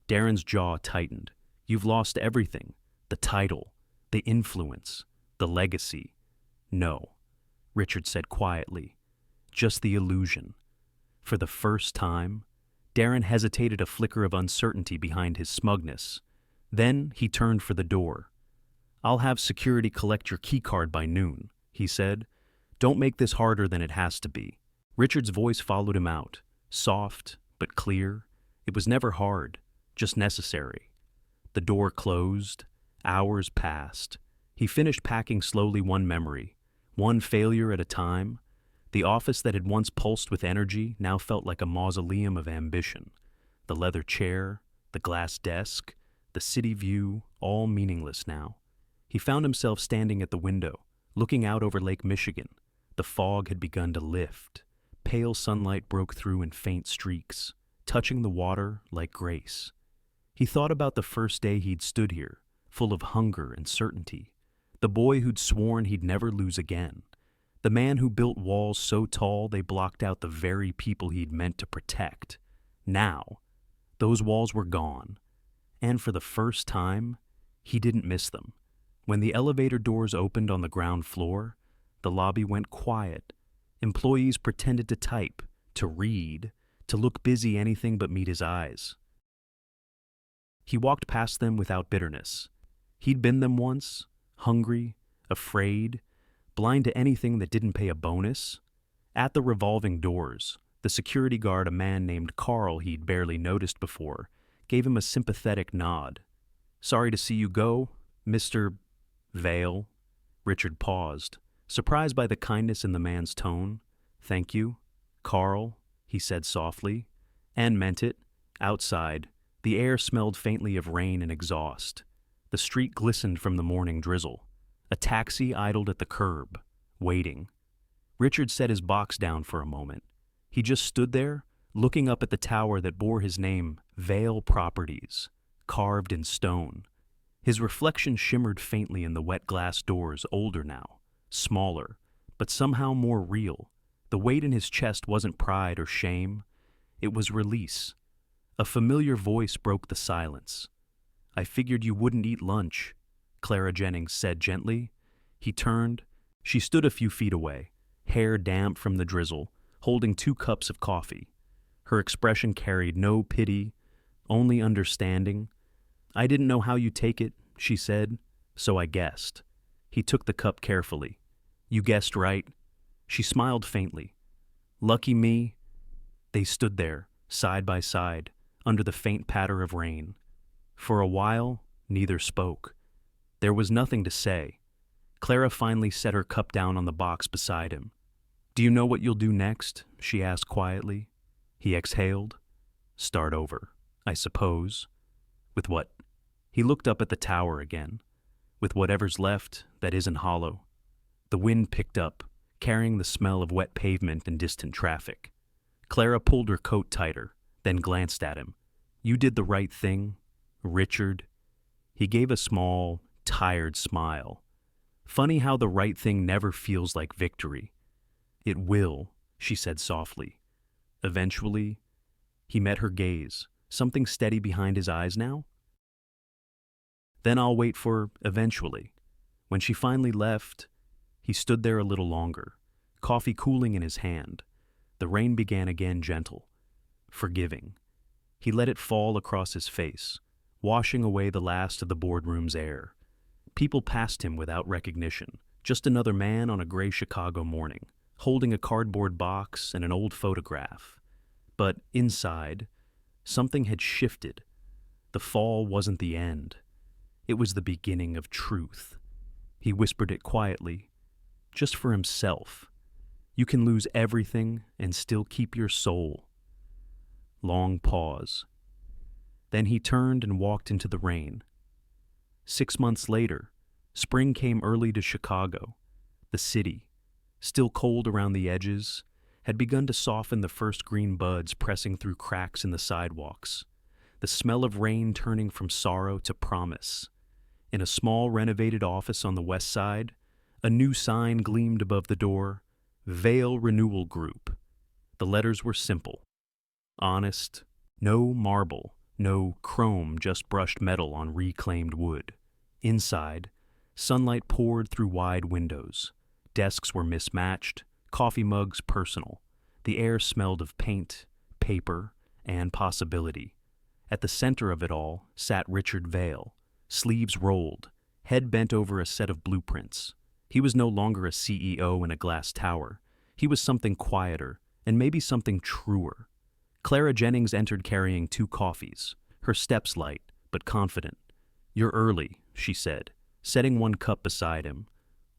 Darren's jaw tightened. You've lost everything. The title, the influence, the legacy. No, Richard said quietly. Just the illusion. For the first time, Darren hesitated, a flicker of uncertainty behind his smugness. Then he turned for the door. I'll have security collect your keycard by noon, he said. Don't make this harder than it has to be. Richard's voice followed him out, soft but clear. It was never hard, just necessary. The door closed. Hours passed. He finished packing slowly, one memory, one failure at a time. The office that had once pulsed with energy now felt like a mausoleum of ambition. The leather chair, the glass desk, the city view, all meaningless now. He found himself standing at the window, looking out over Lake Michigan. The fog had begun to lift. Pale sunlight broke through in faint streaks, touching the water like grace. He thought about the first day he'd stood here, full of hunger and certainty. The boy who'd sworn he'd never lose again. The man who built walls so tall they blocked out the very people he'd meant to protect. Now, those walls were gone. And for the first time, he didn't miss them. When the elevator doors opened on the ground floor, the lobby went quiet. Employees pretended to type, to read, to look busy anything but meet his eyes. He walked past them without bitterness. He'd been them once, hungry, afraid, blind to anything that didn't pay a bonus. At the revolving doors, the security guard, a man named Carl he'd barely noticed before, gave him a sympathetic nod. "Sorry to see you go, Mr. Vale." Richard paused, surprised by the kindness in the man's tone. "Thank you, Carl," he said softly, and meant it. Outside, the air smelled faintly of rain and exhaust. The street glistened from the morning drizzle. A taxi idled at the curb, waiting. Richard set his box down for a moment. He just stood there, looking up at the tower that bore his name, Vale Properties, carved in stone. His reflection shimmered faintly in the wet glass doors, older now, smaller, but somehow more real. The weight in his chest wasn't pride or shame. It was release. A familiar voice broke the silence. "I figured you wouldn't eat lunch," Clara Jennings said gently. He turned. She stood a few feet away, hair damp from the drizzle, holding 2 cups of coffee. Her expression carried no pity, only understanding. "I didn't know how you'd take it," she said, "so I guessed." He took the cup carefully. "You guessed right." She smiled faintly. "Lucky me." They stood there, side by side, under the faint patter of rain. For a while, neither spoke. There was nothing to say. Clara finally set her cup down on the box beside him. "Do you know what you'll do next?" she asked quietly. He exhaled. "Start over, I suppose." "With what?" He looked up at the tower again. "With whatever's left that isn't hollow." The wind picked up, carrying the smell of wet pavement and distant traffic. Clara pulled her coat tighter, then glanced at him. "You did the right thing, Richard." He gave a small, tired smile. "Funny how the right thing never feels like victory." "It will," she said softly. "Eventually." He met her gaze, something steady behind his eyes now. "Then I'll wait for eventually." When she finally left, he stood there a little longer, coffee cooling in his hand. The rain began again, gentle, forgiving. He let it fall across his face, washing away the last of the boardroom's air. People passed him without recognition, just another man on a gray Chicago morning, holding a cardboard box and an old photograph. But inside, something had shifted. The fall wasn't the end. It was the beginning of truth. He whispered it quietly, just for himself. "You can lose everything and still keep your soul." Long pause. Then he turned and walked into the rain. 6 months later, spring came early to Chicago. The city, still cold around the edges, had begun to soften, the first green buds pressing through cracks in the sidewalks. The smell of rain turning from sorrow to promise. In a small renovated office on the west side, a new sign gleamed above the door, Vale Renewal Group. The letters were simple, honest, no marble, no chrome, just brushed metal on reclaimed wood. Inside, sunlight poured through wide windows. Desks were mismatched, coffee mugs personal. The air smelled of paint, paper, and possibility. At the center of it all sat Richard Vale, sleeves rolled, head bent over a set of blueprints. He was no longer a CEO in a glass tower. He was something quieter, and maybe something truer. Clara Jennings entered carrying 2 coffees, her steps light but confident. "You're early," she said, setting 1 cup beside him.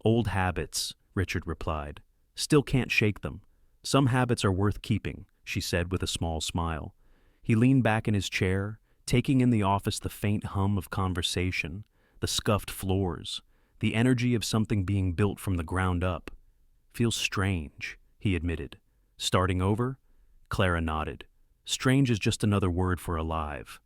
"Old habits," Richard replied. "Still can't shake them. Some habits are worth keeping," she said with a small smile. He leaned back in his chair, taking in the office the faint hum of conversation, the scuffed floors, the energy of something being built from the ground up. "Feels strange," he admitted. "Starting over?" Clara nodded. Strange is just another word for alive.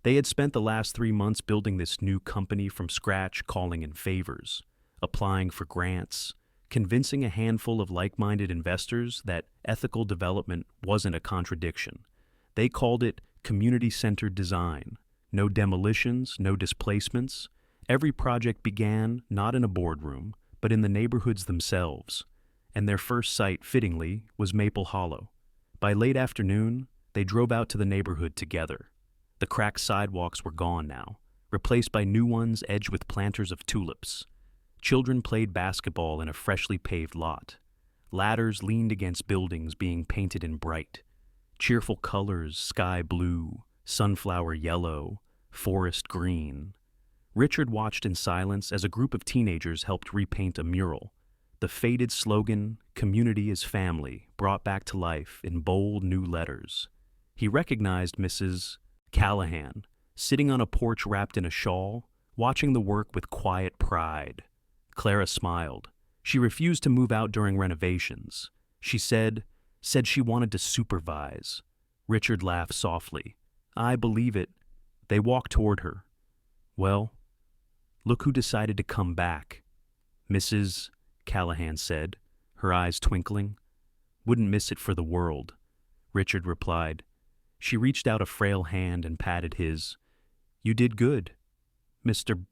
They had spent the last 3 months building this new company from scratch, calling in favors, applying for grants, convincing a handful of like-minded investors that ethical development wasn't a contradiction. They called it community-centered design. No demolitions, no displacements. Every project began not in a boardroom, but in the neighborhoods themselves. And their first site, fittingly, was Maple Hollow. By late afternoon, they drove out to the neighborhood together. The cracked sidewalks were gone now, replaced by new ones edged with planters of tulips. Children played basketball in a freshly paved lot. Ladders leaned against buildings being painted in bright, cheerful colors: sky blue, sunflower yellow, forest green. Richard watched in silence as a group of teenagers helped repaint a mural. The faded slogan, "Community is family," brought back to life in bold new letters. He recognized Mrs. Callahan, sitting on a porch wrapped in a shawl, watching the work with quiet pride. Clara smiled. She refused to move out during renovations. She said she wanted to supervise. Richard laughed softly. "I believe it." They walked toward her. "Well, look who decided to come back," Mrs. Callahan said, her eyes twinkling. "Wouldn't miss it for the world," Richard replied. She reached out a frail hand and patted his. "You did good, Mr.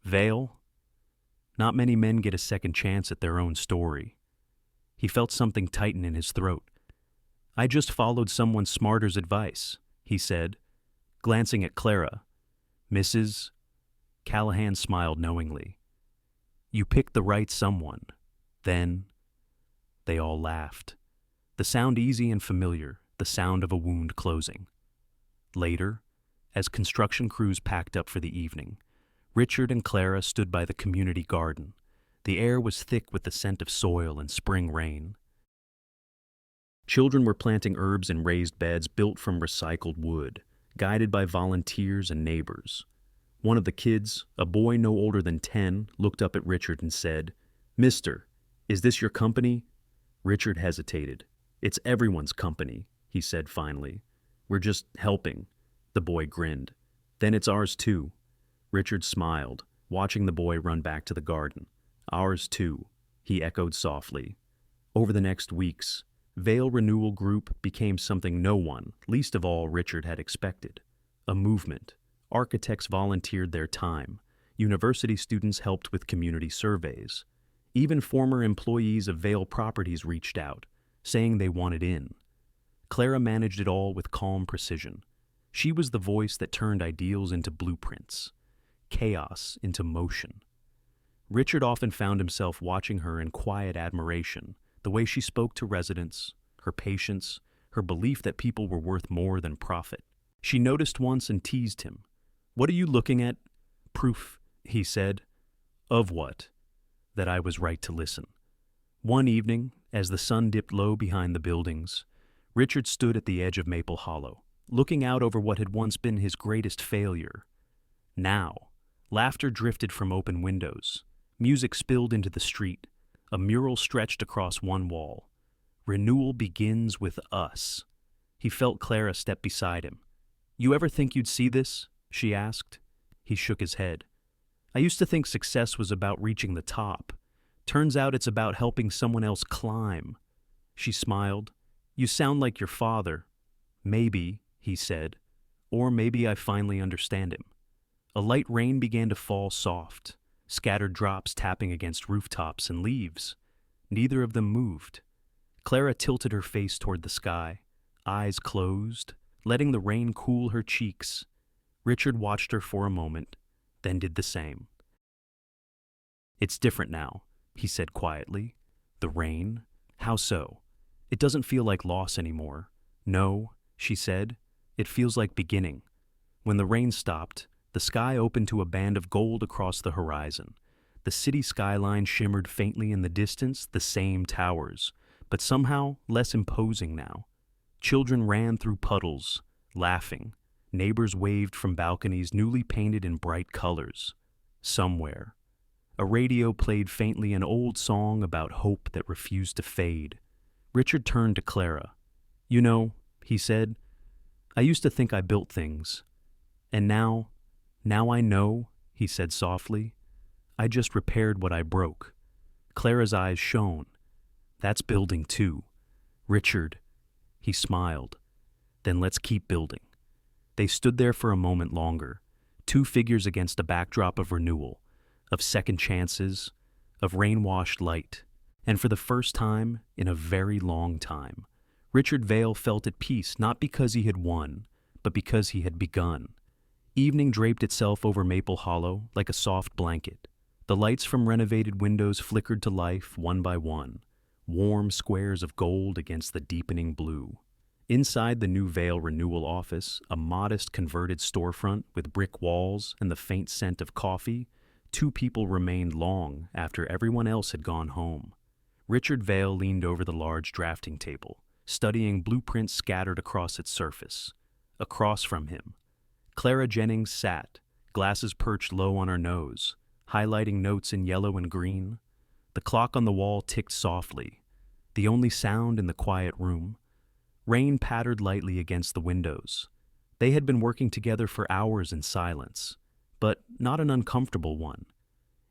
Vale." Not many men get a second chance at their own story. He felt something tighten in his throat. "I just followed someone smarter's advice," he said, glancing at Clara. Mrs. Callahan smiled knowingly. "You picked the right someone." Then they all laughed. The sound easy and familiar, the sound of a wound closing. Later, as construction crews packed up for the evening, Richard and Clara stood by the community garden. The air was thick with the scent of soil and spring rain. Children were planting herbs in raised beds built from recycled wood, guided by volunteers and neighbors. One of the kids, a boy no older than 10, looked up at Richard and said, "Mister, is this your company?" Richard hesitated. "It's everyone's company," he said finally. "We're just helping." The boy grinned. "Then it's ours too." Richard smiled, watching the boy run back to the garden. "Ours too," he echoed softly. Over the next weeks, Vale Renewal Group became something no one, least of all Richard, had expected. A movement. Architects volunteered their time. University students helped with community surveys. Even former employees of Vale Properties reached out, saying they wanted in. Clara managed it all with calm precision. She was the voice that turned ideals into blueprints, chaos into motion. Richard often found himself watching her in quiet admiration, the way she spoke to residents, her patience, her belief that people were worth more than profit. She noticed once and teased him. "What are you looking at?" "Proof," he said. "Of what?" "That I was right to listen." One evening, as the sun dipped low behind the buildings, Richard stood at the edge of Maple Hollow, looking out over what had once been his greatest failure. Now, laughter drifted from open windows. Music spilled into the street. A mural stretched across one wall. "Renewal begins with us." He felt Clara step beside him. "You ever think you'd see this?" she asked. He shook his head. "I used to think success was about reaching the top. Turns out it's about helping someone else climb." She smiled. "You sound like your father." "Maybe," he said. "Or maybe I finally understand him." A light rain began to fall soft, scattered drops tapping against rooftops and leaves. Neither of them moved. Clara tilted her face toward the sky, eyes closed, letting the rain cool her cheeks. Richard watched her for a moment, then did the same. "It's different now," he said quietly. "The rain? How so? It doesn't feel like loss anymore." "No," she said. "It feels like beginning." When the rain stopped, the sky opened to a band of gold across the horizon. The city skyline shimmered faintly in the distance, the same towers, but somehow less imposing now. Children ran through puddles, laughing. Neighbors waved from balconies newly painted in bright colors. Somewhere, a radio played faintly an old song about hope that refused to fade. Richard turned to Clara. "You know," he said, "I used to think I built things. And now I know," he said softly, "I just repaired what I broke." Clara's eyes shone. "That's building too. Richard," he smiled. "Then let's keep building." They stood there for a moment longer, two figures against a backdrop of renewal, of second chances, of rain-washed light. And for the first time in a very long time, Richard Vale felt at peace not because he had won, but because he had begun. Evening draped itself over Maple Hollow like a soft blanket. The lights from renovated windows flickered to life one by one, warm squares of gold against the deepening blue. Inside the new Vale Renewal office, a modest converted storefront with brick walls and the faint scent of coffee, two people remained long after everyone else had gone home. Richard Vale leaned over the large drafting table, studying blueprints scattered across its surface. Across from him, Clara Jennings sat, glasses perched low on her nose, highlighting notes in yellow and green. The clock on the wall ticked softly, the only sound in the quiet room. Rain pattered lightly against the windows. They had been working together for hours in silence, but not an uncomfortable one.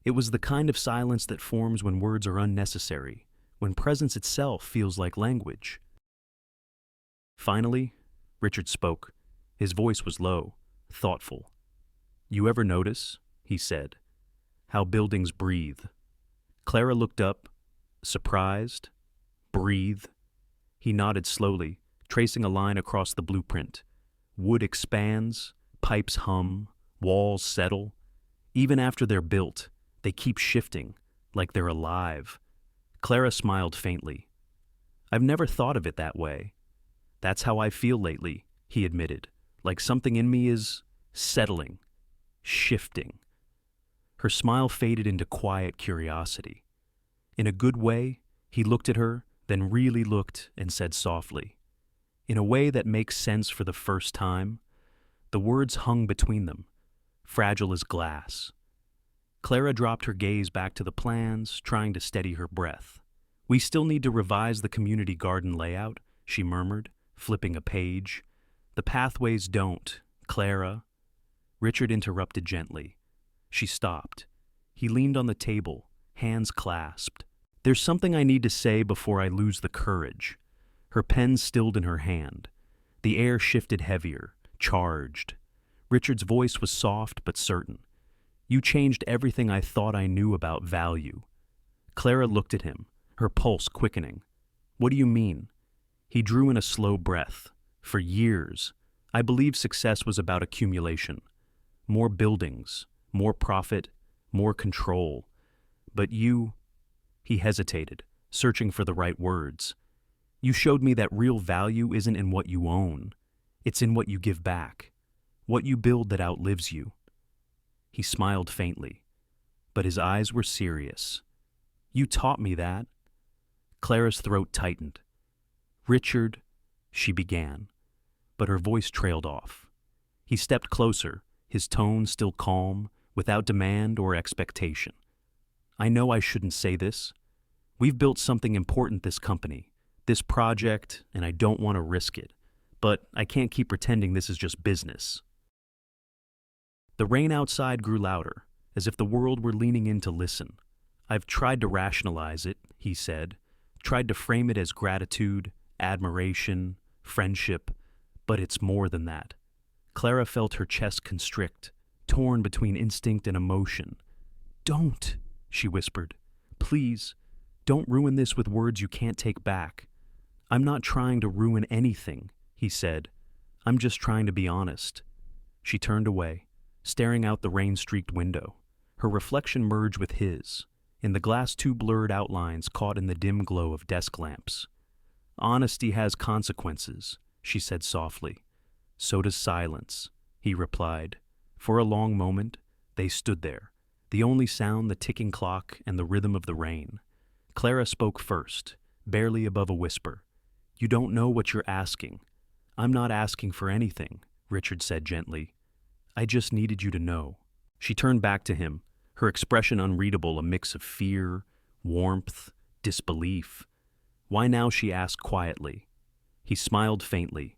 It was the kind of silence that forms when words are unnecessary, when presence itself feels like language. Finally, Richard spoke. His voice was low, thoughtful. "You ever notice," he said, "how buildings breathe?" Clara looked up, surprised. "Breathe?" He nodded slowly, tracing a line across the blueprint. Wood expands, pipes hum, walls settle. Even after they're built, they keep shifting, like they're alive. Clara smiled faintly. "I've never thought of it that way." "That's how I feel lately," he admitted, "like something in me is settling, shifting." Her smile faded into quiet curiosity. In a good way, he looked at her, then really looked and said softly, in a way that makes sense for the first time. The words hung between them, fragile as glass. Clara dropped her gaze back to the plans, trying to steady her breath. "We still need to revise the community garden layout," she murmured, flipping a page. "The pathways don't, Clara." Richard interrupted gently. She stopped. He leaned on the table, hands clasped. "There's something I need to say before I lose the courage." Her pen stilled in her hand. The air shifted heavier, charged. Richard's voice was soft but certain. "You changed everything I thought I knew about value." Clara looked at him, her pulse quickening. "What do you mean?" He drew in a slow breath. "For years, I believed success was about accumulation. More buildings, more profit, more control. But you—" He hesitated, searching for the right words. "You showed me that real value isn't in what you own. It's in what you give back, what you build that outlives you." He smiled faintly, but his eyes were serious. "You taught me that." Clara's throat tightened. "Richard," she began, but her voice trailed off. He stepped closer, his tone still calm, without demand or expectation. "I know I shouldn't say this. We've built something important, this company, this project, and I don't want to risk it. But I can't keep pretending this is just business." The rain outside grew louder, as if the world were leaning in to listen. "I've tried to rationalize it," he said, "tried to frame it as gratitude, admiration, friendship, but it's more than that." Clara felt her chest constrict, torn between instinct and emotion. "Don't," she whispered. "Please, don't ruin this with words you can't take back." "I'm not trying to ruin anything," he said. "I'm just trying to be honest." She turned away, staring out the rain-streaked window. Her reflection merged with his, in the glass two blurred outlines caught in the dim glow of desk lamps. "Honesty has consequences," she said softly. "So does silence," he replied. For a long moment, they stood there, the only sound the ticking clock and the rhythm of the rain. Clara spoke first, barely above a whisper. You don't know what you're asking. I'm not asking for anything, Richard said gently. I just needed you to know. She turned back to him, her expression unreadable, a mix of fear, warmth, disbelief. Why now, she asked quietly. He smiled faintly.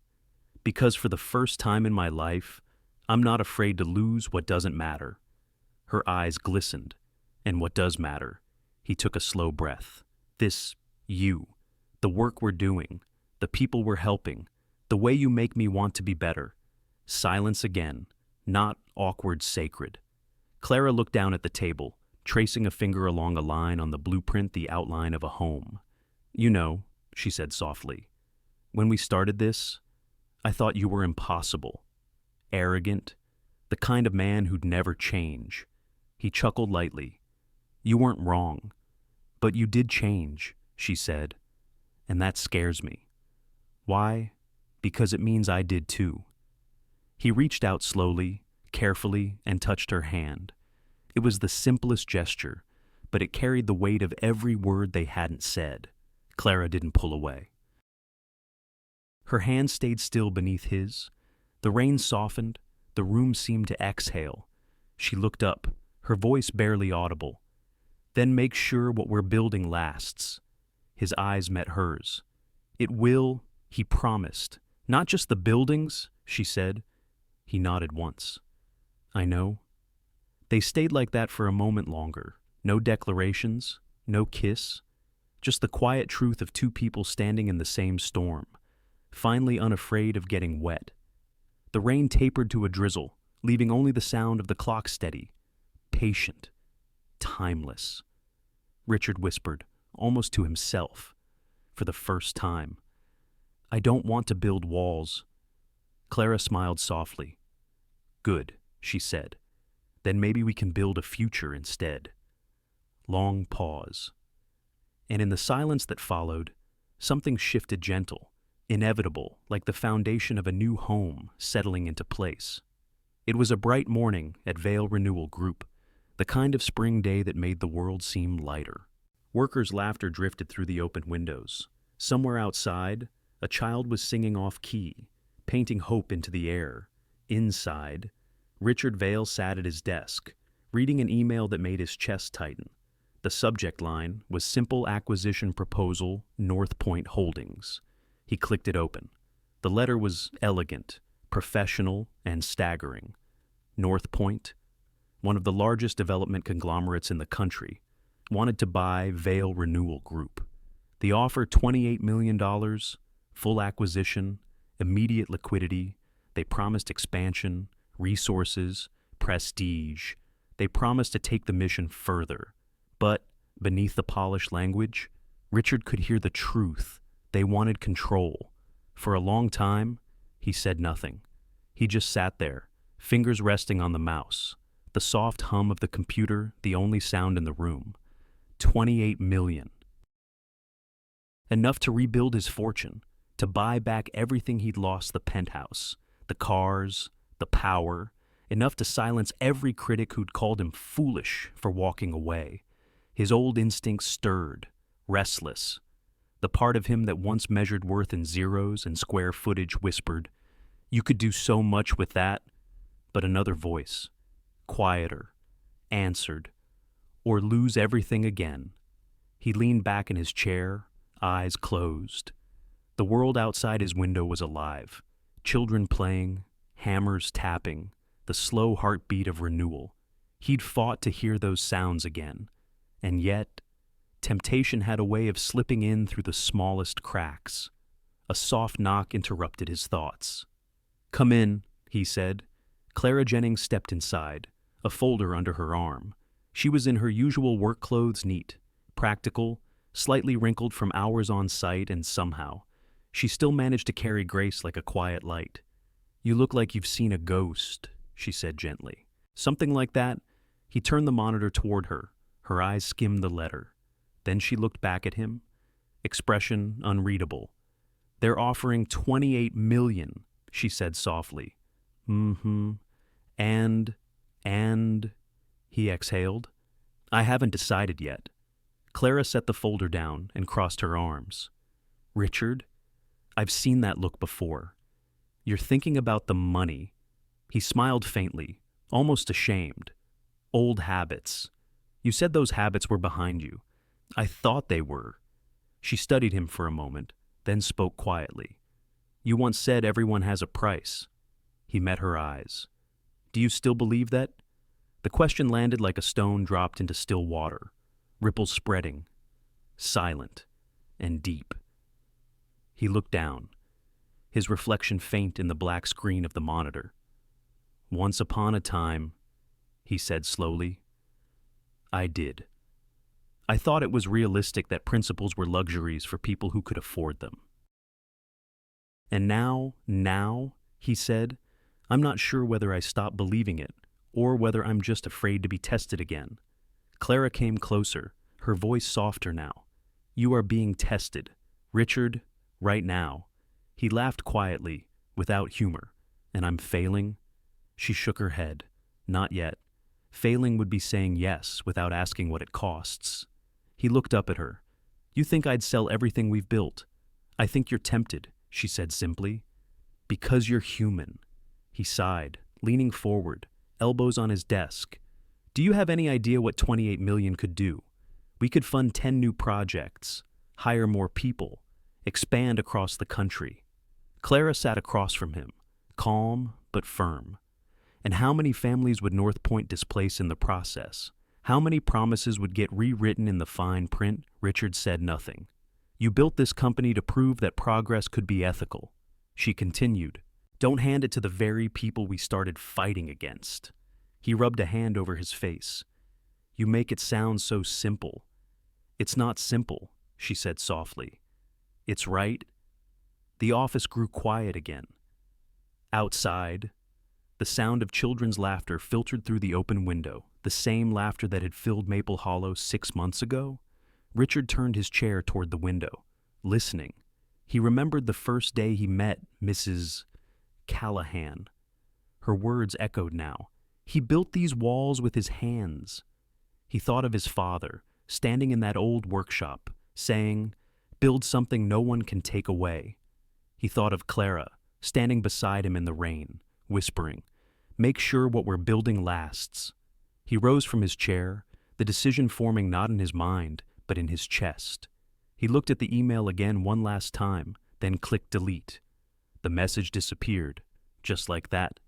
Because for the first time in my life, I'm not afraid to lose what doesn't matter. Her eyes glistened. And what does matter? He took a slow breath. This, you, the work we're doing, the people we're helping, the way you make me want to be better. Silence again, not awkward sacred. Clara looked down at the table, tracing a finger along a line on the blueprint, the outline of a home. You know, she said softly, when we started this, I thought you were impossible, arrogant, the kind of man who'd never change. He chuckled lightly. You weren't wrong, but you did change, she said, and that scares me. Why? Because it means I did too. He reached out slowly, carefully, and touched her hand. It was the simplest gesture, but it carried the weight of every word they hadn't said. Clara didn't pull away. Her hand stayed still beneath his. The rain softened, the room seemed to exhale. She looked up, her voice barely audible. Then make sure what we're building lasts. His eyes met hers. It will, he promised. Not just the buildings, she said. He nodded once. I know. They stayed like that for a moment longer. No declarations, no kiss. Just the quiet truth of two people standing in the same storm, finally unafraid of getting wet. The rain tapered to a drizzle, leaving only the sound of the clock steady, patient, timeless. Richard whispered, almost to himself, for the first time. I don't want to build walls. Clara smiled softly. Good, she said. Then maybe we can build a future instead. Long pause. And in the silence that followed, something shifted gentle, inevitable, like the foundation of a new home settling into place. It was a bright morning at Vale Renewal Group, the kind of spring day that made the world seem lighter. Workers' laughter drifted through the open windows. Somewhere outside, a child was singing off-key, painting hope into the air. Inside, Richard Vale sat at his desk, reading an email that made his chest tighten. The subject line was Simple Acquisition Proposal, North Point Holdings. He clicked it open. The letter was elegant, professional, and staggering. North Point, one of the largest development conglomerates in the country, wanted to buy Vale Renewal Group. The offer, $28 million, full acquisition, immediate liquidity. They promised expansion, resources, prestige. They promised to take the mission further. But, beneath the polished language, Richard could hear the truth. They wanted control. For a long time, he said nothing. He just sat there, fingers resting on the mouse. The soft hum of the computer, the only sound in the room. 28 million. Enough to rebuild his fortune, to buy back everything he'd lost, the penthouse, the cars, the power, enough to silence every critic who'd called him foolish for walking away. His old instincts stirred, restless. The part of him that once measured worth in zeros and square footage whispered, you could do so much with that. But another voice, quieter, answered, or lose everything again. He leaned back in his chair, eyes closed. The world outside his window was alive. Children playing, hammers tapping, the slow heartbeat of renewal. He'd fought to hear those sounds again. And yet, temptation had a way of slipping in through the smallest cracks. A soft knock interrupted his thoughts. Come in, he said. Clara Jennings stepped inside, a folder under her arm. She was in her usual work clothes, neat, practical, slightly wrinkled from hours on site, and somehow, she still managed to carry grace like a quiet light. You look like you've seen a ghost, she said gently. Something like that. He turned the monitor toward her. Her eyes skimmed the letter. Then she looked back at him, expression unreadable. They're offering 28 million, she said softly. And, he exhaled. I haven't decided yet. Clara set the folder down and crossed her arms. Richard, I've seen that look before. You're thinking about the money. He smiled faintly, almost ashamed. Old habits. You said those habits were behind you. I thought they were. She studied him for a moment, then spoke quietly. You once said everyone has a price. He met her eyes. Do you still believe that? The question landed like a stone dropped into still water, ripples spreading, silent and deep. He looked down, his reflection faint in the black screen of the monitor. Once upon a time, he said slowly, I did. I thought it was realistic that principles were luxuries for people who could afford them. And now, he said, I'm not sure whether I stopped believing it, or whether I'm just afraid to be tested again. Clara came closer, her voice softer now. You are being tested, Richard, right now. He laughed quietly, without humor. And I'm failing? She shook her head. Not yet. Failing would be saying yes without asking what it costs. He looked up at her. You think I'd sell everything we've built? I think you're tempted, she said simply. Because you're human. He sighed, leaning forward, elbows on his desk. Do you have any idea what 28 million could do? We could fund 10 new projects, hire more people, expand across the country. Clara sat across from him, calm but firm. And how many families would North Point displace in the process? How many promises would get rewritten in the fine print? Richard said nothing. You built this company to prove that progress could be ethical. She continued. Don't hand it to the very people we started fighting against. He rubbed a hand over his face. You make it sound so simple. It's not simple, she said softly. It's right. The office grew quiet again. Outside, the sound of children's laughter filtered through the open window, the same laughter that had filled Maple Hollow 6 months ago. Richard turned his chair toward the window, listening. He remembered the first day he met Mrs. Callahan. Her words echoed now. He built these walls with his hands. He thought of his father, standing in that old workshop, saying, build something no one can take away. He thought of Clara, standing beside him in the rain, whispering, make sure what we're building lasts. He rose from his chair, the decision forming not in his mind, but in his chest. He looked at the email again one last time, then clicked delete. The message disappeared, just like that.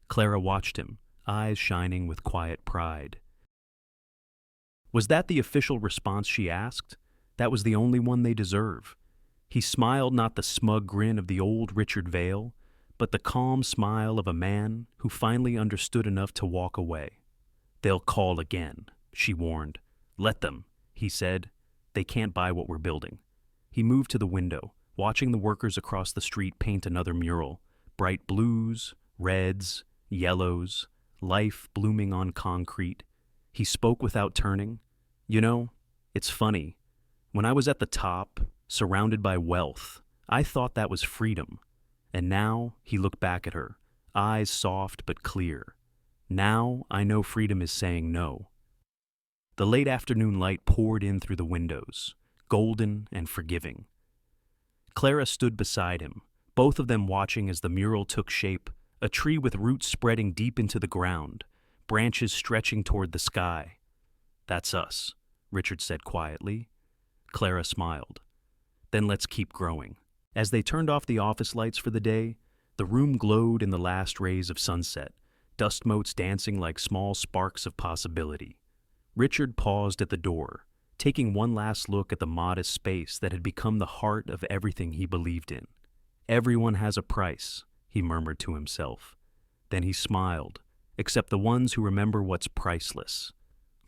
Clara watched him, eyes shining with quiet pride. Was that the official response she asked? That was the only one they deserve. He smiled, not the smug grin of the old Richard Vale, but the calm smile of a man who finally understood enough to walk away. They'll call again, she warned. Let them, he said. They can't buy what we're building. He moved to the window, watching the workers across the street paint another mural. Bright blues, reds, yellows, life blooming on concrete. He spoke without turning. You know, it's funny. When I was at the top, surrounded by wealth, I thought that was freedom. And now, he looked back at her, eyes soft but clear. Now I know freedom is saying no. The late afternoon light poured in through the windows, golden and forgiving. Clara stood beside him, both of them watching as the mural took shape, a tree with roots spreading deep into the ground, branches stretching toward the sky. That's us, Richard said quietly. Clara smiled. Then let's keep growing. As they turned off the office lights for the day, the room glowed in the last rays of sunset, dust motes dancing like small sparks of possibility. Richard paused at the door, taking one last look at the modest space that had become the heart of everything he believed in. Everyone has a price, he murmured to himself. Then he smiled, except the ones who remember what's priceless.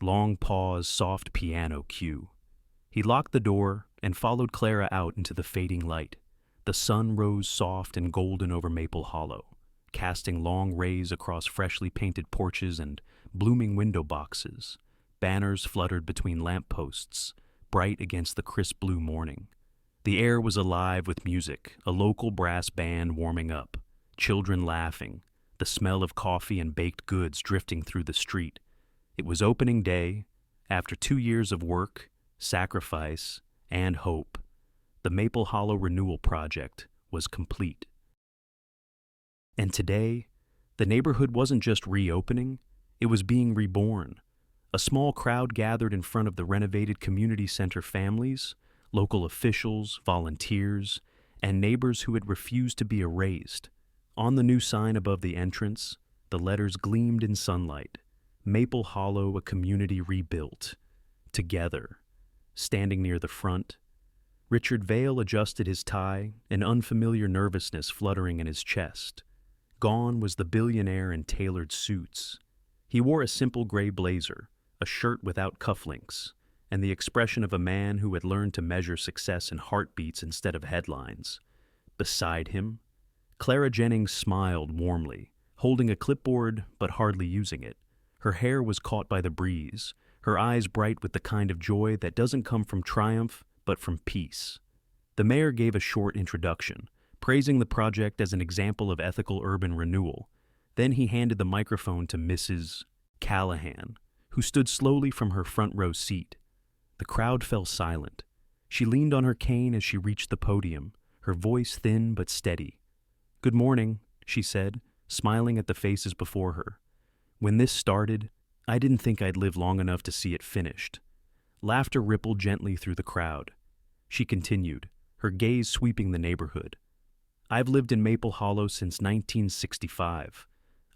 Long pause, soft piano cue. He locked the door and followed Clara out into the fading light. The sun rose soft and golden over Maple Hollow, casting long rays across freshly painted porches and blooming window boxes. Banners fluttered between lampposts, bright against the crisp blue morning. The air was alive with music, a local brass band warming up, children laughing, the smell of coffee and baked goods drifting through the street. It was opening day. After 2 years of work, sacrifice, and hope, the Maple Hollow Renewal Project was complete. And today, the neighborhood wasn't just reopening, it was being reborn. A small crowd gathered in front of the renovated community center. Families, local officials, volunteers, and neighbors who had refused to be erased. On the new sign above the entrance, the letters gleamed in sunlight. Maple Hollow, a community rebuilt. Together. Standing near the front, Richard Vale adjusted his tie, an unfamiliar nervousness fluttering in his chest. Gone was the billionaire in tailored suits. He wore a simple gray blazer, a shirt without cufflinks, and the expression of a man who had learned to measure success in heartbeats instead of headlines. Beside him, Clara Jennings smiled warmly, holding a clipboard but hardly using it. Her hair was caught by the breeze, her eyes bright with the kind of joy that doesn't come from triumph, but from peace. The mayor gave a short introduction, praising the project as an example of ethical urban renewal. Then he handed the microphone to Mrs. Callahan, who stood slowly from her front row seat. The crowd fell silent. She leaned on her cane as she reached the podium, her voice thin but steady. "Good morning," she said, smiling at the faces before her. "When this started, I didn't think I'd live long enough to see it finished." Laughter rippled gently through the crowd. She continued, her gaze sweeping the neighborhood. "I've lived in Maple Hollow since 1965.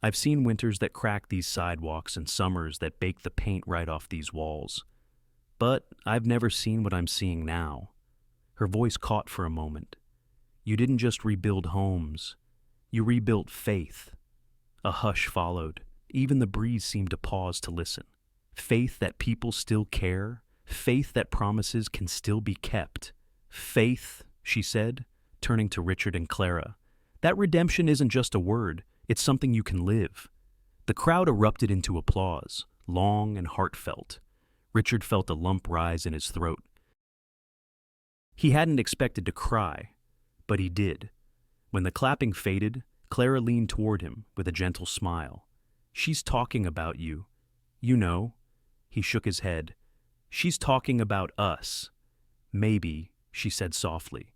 I've seen winters that crack these sidewalks and summers that bake the paint right off these walls. But I've never seen what I'm seeing now." Her voice caught for a moment. "You didn't just rebuild homes. You rebuilt faith." A hush followed. Even the breeze seemed to pause to listen. Faith that people still care. Faith that promises can still be kept. "Faith," she said, turning to Richard and Clara. "That redemption isn't just a word. It's something you can live." The crowd erupted into applause, long and heartfelt. Richard felt a lump rise in his throat. He hadn't expected to cry, but he did. When the clapping faded, Clara leaned toward him with a gentle smile. "She's talking about you. You know." He shook his head. "She's talking about us." "Maybe," she said softly.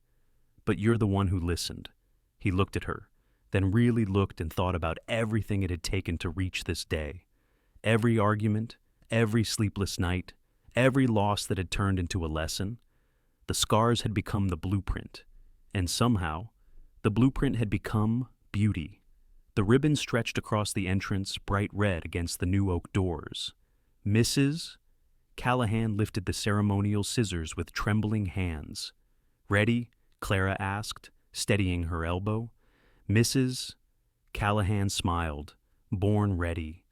"But you're the one who listened." He looked at her, then really looked and thought about everything it had taken to reach this day. Every argument, every sleepless night, every loss that had turned into a lesson. The scars had become the blueprint, and somehow, the blueprint had become beauty. The ribbon stretched across the entrance, bright red against the new oak doors. "Mrs. Callahan lifted the ceremonial scissors with trembling hands. "Ready?" Clara asked, steadying her elbow. Mrs. Callahan smiled, born ready.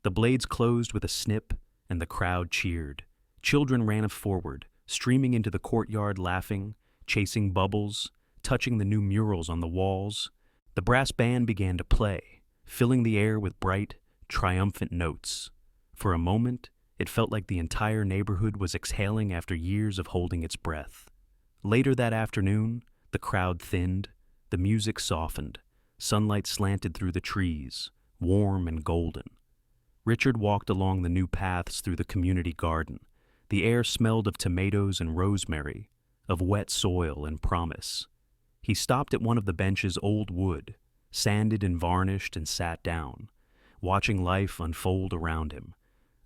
The blades closed with a snip, and the crowd cheered. Children ran forward, streaming into the courtyard laughing, chasing bubbles, touching the new murals on the walls. The brass band began to play, filling the air with bright, triumphant notes. For a moment, it felt like the entire neighborhood was exhaling after years of holding its breath. Later that afternoon, the crowd thinned, the music softened, sunlight slanted through the trees, warm and golden. Richard walked along the new paths through the community garden. The air smelled of tomatoes and rosemary, of wet soil and promise. He stopped at one of the benches, old wood, sanded and varnished, and sat down, watching life unfold around him.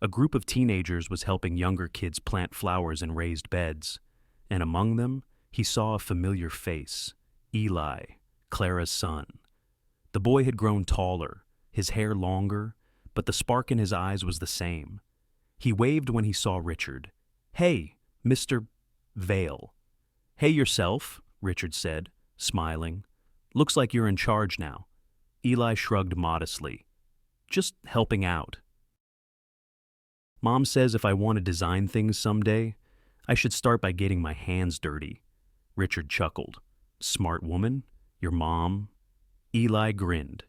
A group of teenagers was helping younger kids plant flowers in raised beds, and among them he saw a familiar face, Eli, Clara's son. The boy had grown taller, his hair longer, but the spark in his eyes was the same. He waved when he saw Richard. "Hey, Mr. Vale." "Hey yourself," Richard said, smiling. "Looks like you're in charge now." Eli shrugged modestly. "Just helping out." "Mom says if I want to design things someday, I should start by getting my hands dirty." Richard chuckled. "Smart woman? Your mom?" Eli grinned.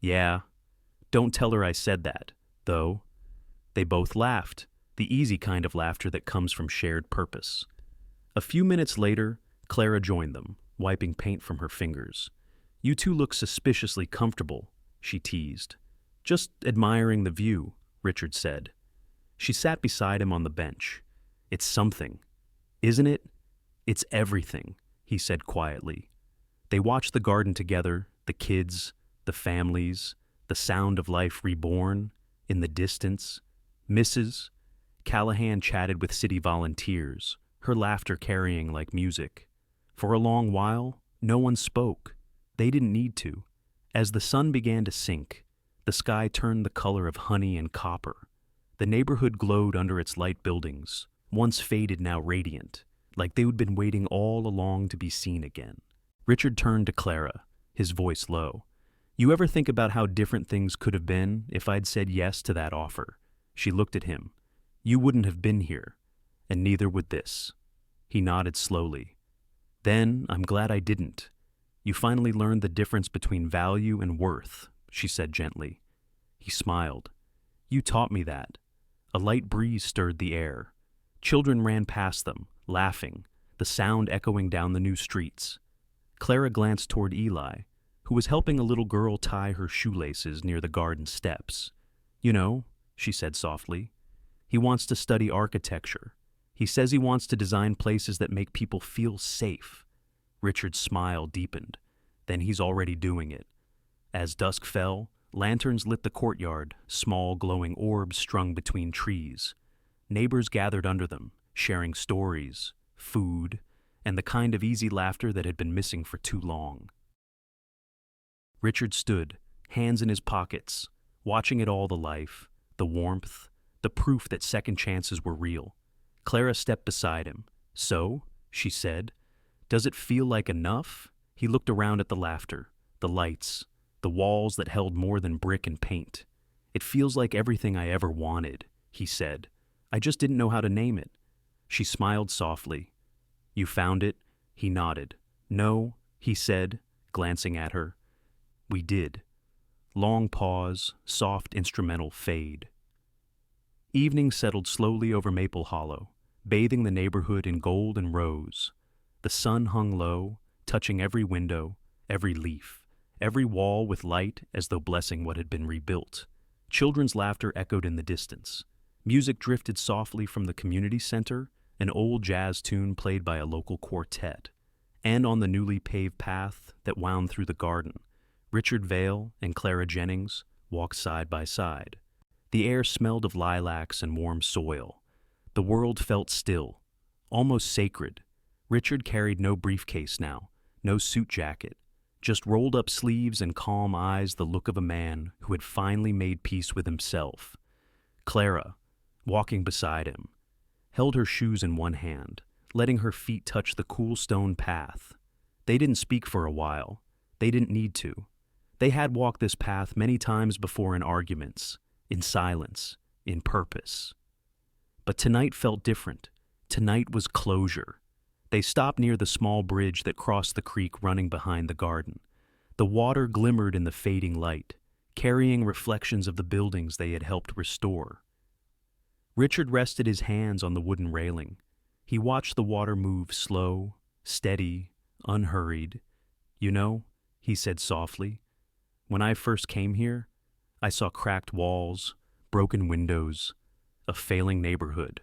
"Yeah. Don't tell her I said that, though." They both laughed, the easy kind of laughter that comes from shared purpose. A few minutes later, Clara joined them, wiping paint from her fingers. "You two look suspiciously comfortable," she teased. "Just admiring the view," Richard said. She sat beside him on the bench. "It's something, isn't it?" "It's everything," he said quietly. They watched the garden together, the kids, the families, the sound of life reborn. In the distance, Mrs. Callahan chatted with city volunteers, her laughter carrying like music. For a long while, no one spoke. They didn't need to. As the sun began to sink, the sky turned the color of honey and copper. The neighborhood glowed under its light buildings, once faded, now radiant, like they'd been waiting all along to be seen again. Richard turned to Clara, his voice low. "You ever think about how different things could have been if I'd said yes to that offer?" She looked at him. "You wouldn't have been here, and neither would this." He nodded slowly. "Then I'm glad I didn't. You finally learned the difference between value and worth," she said gently. He smiled. "You taught me that." A light breeze stirred the air. Children ran past them, laughing, the sound echoing down the new streets. Clara glanced toward Eli, who was helping a little girl tie her shoelaces near the garden steps. "You know," she said softly, "he wants to study architecture. He says he wants to design places that make people feel safe." Richard's smile deepened. "Then he's already doing it." As dusk fell, lanterns lit the courtyard, small glowing orbs strung between trees. Neighbors gathered under them, sharing stories, food, and the kind of easy laughter that had been missing for too long. Richard stood, hands in his pockets, watching it all, the life, the warmth, the proof that second chances were real. Clara stepped beside him. "So," she said, "does it feel like enough?" He looked around at the laughter, the lights, the walls that held more than brick and paint. "It feels like everything I ever wanted," he said. "I just didn't know how to name it." She smiled softly. "You found it?" He nodded. "No," he said, glancing at her. "We did." Long pause, soft instrumental fade. Evening settled slowly over Maple Hollow, bathing the neighborhood in gold and rose. The sun hung low, touching every window, every leaf, every wall with light as though blessing what had been rebuilt. Children's laughter echoed in the distance. Music drifted softly from the community center, an old jazz tune played by a local quartet. And on the newly paved path that wound through the garden, Richard Vale and Clara Jennings walked side by side. The air smelled of lilacs and warm soil. The world felt still, almost sacred. Richard carried no briefcase now, no suit jacket, just rolled up sleeves and calm eyes, the look of a man who had finally made peace with himself. Clara, walking beside him, held her shoes in one hand, letting her feet touch the cool stone path. They didn't speak for a while. They didn't need to. They had walked this path many times before, in arguments, in silence, in purpose. But tonight felt different. Tonight was closure. They stopped near the small bridge that crossed the creek running behind the garden. The water glimmered in the fading light, carrying reflections of the buildings they had helped restore. Richard rested his hands on the wooden railing. He watched the water move slow, steady, unhurried. "You know," he said softly, "when I first came here, I saw cracked walls, broken windows, a failing neighborhood."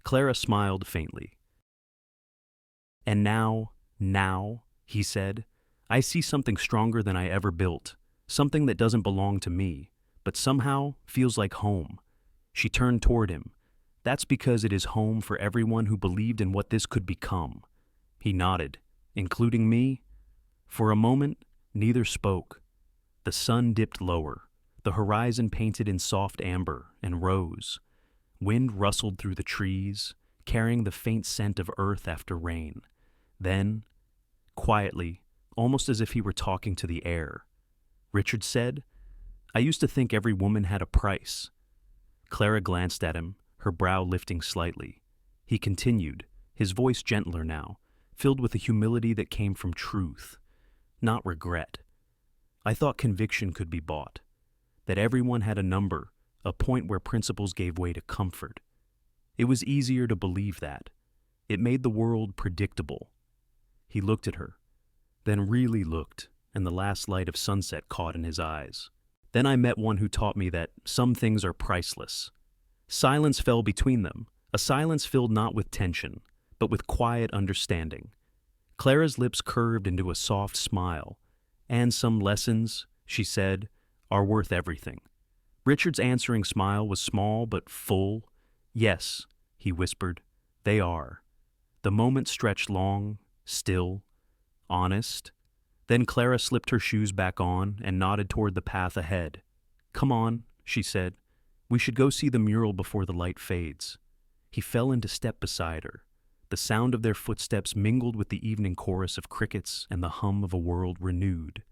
Clara smiled faintly. "And now, he said, "I see something stronger than I ever built, something that doesn't belong to me, but somehow feels like home." She turned toward him. "That's because it is home for everyone who believed in what this could become." He nodded. "Including me?" For a moment, neither spoke. The sun dipped lower, the horizon painted in soft amber and rose. Wind rustled through the trees, carrying the faint scent of earth after rain. Then, quietly, almost as if he were talking to the air, Richard said, "I used to think every woman had a price." Clara glanced at him, her brow lifting slightly. He continued, his voice gentler now, filled with a humility that came from truth, not regret. "I thought conviction could be bought, that everyone had a number, a point where principles gave way to comfort. It was easier to believe that. It made the world predictable." He looked at her, then really looked, and the last light of sunset caught in his eyes. "Then I met one who taught me that some things are priceless." Silence fell between them, a silence filled not with tension, but with quiet understanding. Clara's lips curved into a soft smile. "And some lessons," she said, "are worth everything." Richard's answering smile was small but full. "Yes," he whispered, "they are." The moment stretched long, still, honest. Then Clara slipped her shoes back on and nodded toward the path ahead. "Come on," she said. "We should go see the mural before the light fades." He fell into step beside her. The sound of their footsteps mingled with the evening chorus of crickets and the hum of a world renewed.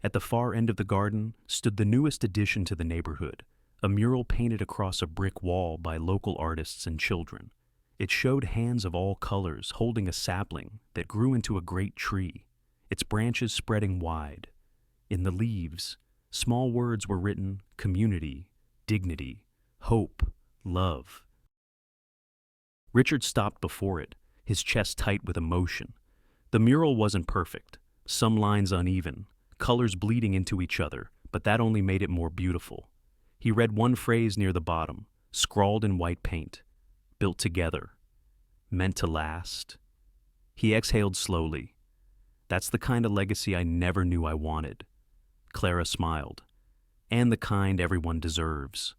At the far end of the garden stood the newest addition to the neighborhood, a mural painted across a brick wall by local artists and children. It showed hands of all colors holding a sapling that grew into a great tree, its branches spreading wide. In the leaves, small words were written: community, dignity, hope, love. Richard stopped before it, his chest tight with emotion. The mural wasn't perfect, some lines uneven, colors bleeding into each other, but that only made it more beautiful. He read one phrase near the bottom, scrawled in white paint: "Built together. Meant to last." He exhaled slowly. "That's the kind of legacy I never knew I wanted." Clara smiled. "And the kind everyone deserves."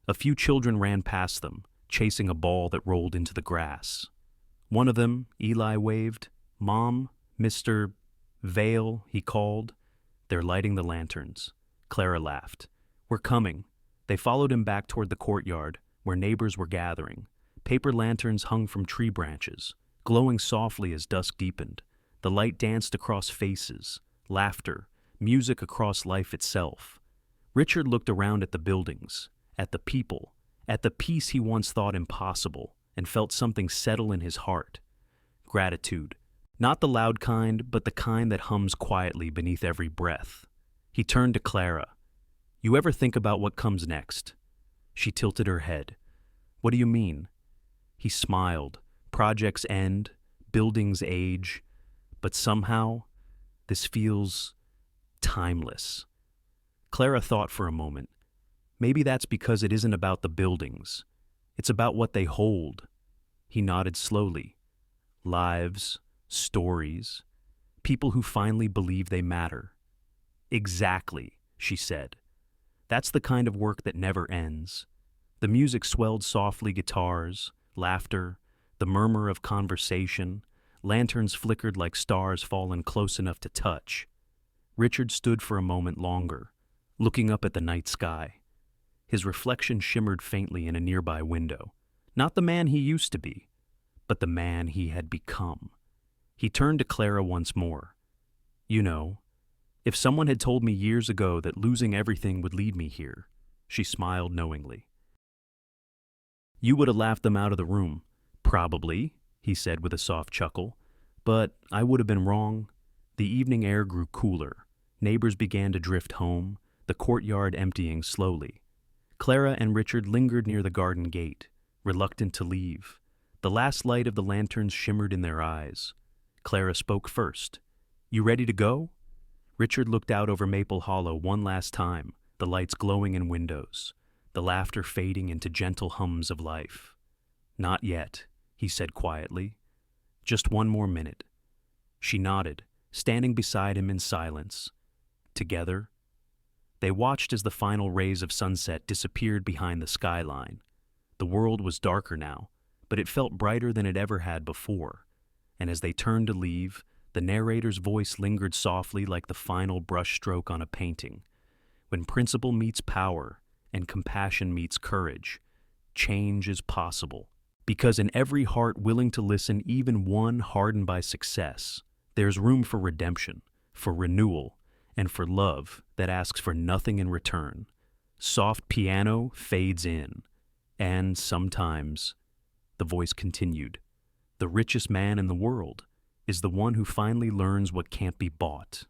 A few children ran past them, chasing a ball that rolled into the grass. One of them, Eli, waved. "Mom, Mr. Vale," he called. "They're lighting the lanterns." Clara laughed. "We're coming." They followed him back toward the courtyard, where neighbors were gathering. Paper lanterns hung from tree branches, glowing softly as dusk deepened. The light danced across faces, laughter, music across life itself. Richard looked around at the buildings, at the people, at the peace he once thought impossible, and felt something settle in his heart. Gratitude. Not the loud kind, but the kind that hums quietly beneath every breath. He turned to Clara. "You ever think about what comes next?" She tilted her head. "What do you mean?" He smiled. "Projects end, buildings age, but somehow this feels timeless." Clara thought for a moment. "Maybe that's because it isn't about the buildings. It's about what they hold." He nodded slowly. "Lives, stories, people who finally believe they matter." "Exactly," she said. "That's the kind of work that never ends." The music swelled softly: guitars, laughter, the murmur of conversation. Lanterns flickered like stars fallen close enough to touch. Richard stood for a moment longer, looking up at the night sky. His reflection shimmered faintly in a nearby window. Not the man he used to be, but the man he had become. He turned to Clara once more. "You know, if someone had told me years ago that losing everything would lead me here," she smiled knowingly. "You would have laughed them out of the room." "Probably," he said with a soft chuckle. "But I would have been wrong." The evening air grew cooler. Neighbors began to drift home, the courtyard emptying slowly. Clara and Richard lingered near the garden gate, reluctant to leave. The last light of the lanterns shimmered in their eyes. Clara spoke first. "You ready to go?" Richard looked out over Maple Hollow one last time, the lights glowing in windows, the laughter fading into gentle hums of life. "Not yet," he said quietly. "Just one more minute." She nodded, standing beside him in silence. Together, they watched as the final rays of sunset disappeared behind the skyline. The world was darker now, but it felt brighter than it ever had before. And as they turned to leave, the narrator's voice lingered softly like the final brushstroke on a painting. When principle meets power and compassion meets courage, change is possible. Because in every heart willing to listen, even one hardened by success, there's room for redemption, for renewal, and for love that asks for nothing in return. Soft piano fades in, and sometimes, the voice continued, the richest man in the world is the one who finally learns what can't be bought.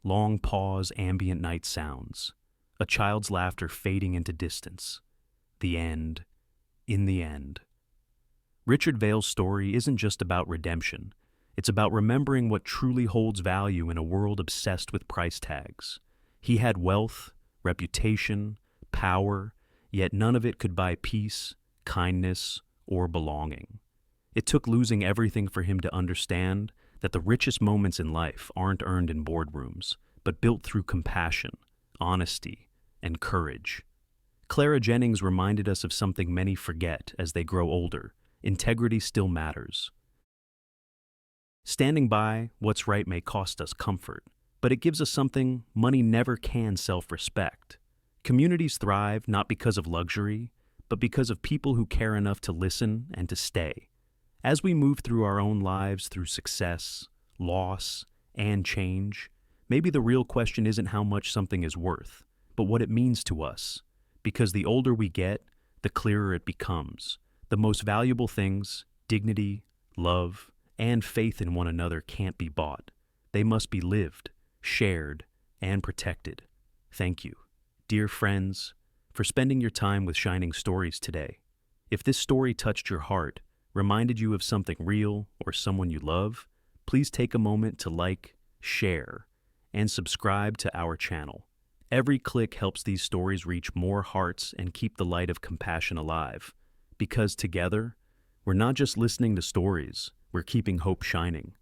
Long pause, ambient night sounds, a child's laughter fading into distance. The end, in the end. Richard Vale's story isn't just about redemption. It's about remembering what truly holds value in a world obsessed with price tags. He had wealth, reputation, power, yet none of it could buy peace, kindness, or belonging. It took losing everything for him to understand that the richest moments in life aren't earned in boardrooms, but built through compassion, honesty, and courage. Clara Jennings reminded us of something many forget as they grow older: integrity still matters. Standing by what's right may cost us comfort, but it gives us something money never can: self-respect. Communities thrive not because of luxury, but because of people who care enough to listen and to stay. As we move through our own lives through success, loss, and change, maybe the real question isn't how much something is worth, but what it means to us. Because the older we get, the clearer it becomes. The most valuable things, dignity, love, and faith in one another, can't be bought. They must be lived, shared, and protected. Thank you, dear friends, for spending your time with Shining Stories today. If this story touched your heart, reminded you of something real or someone you love, please take a moment to like, share, and subscribe to our channel. Every click helps these stories reach more hearts and keep the light of compassion alive. Because together, we're not just listening to stories, we're keeping hope shining.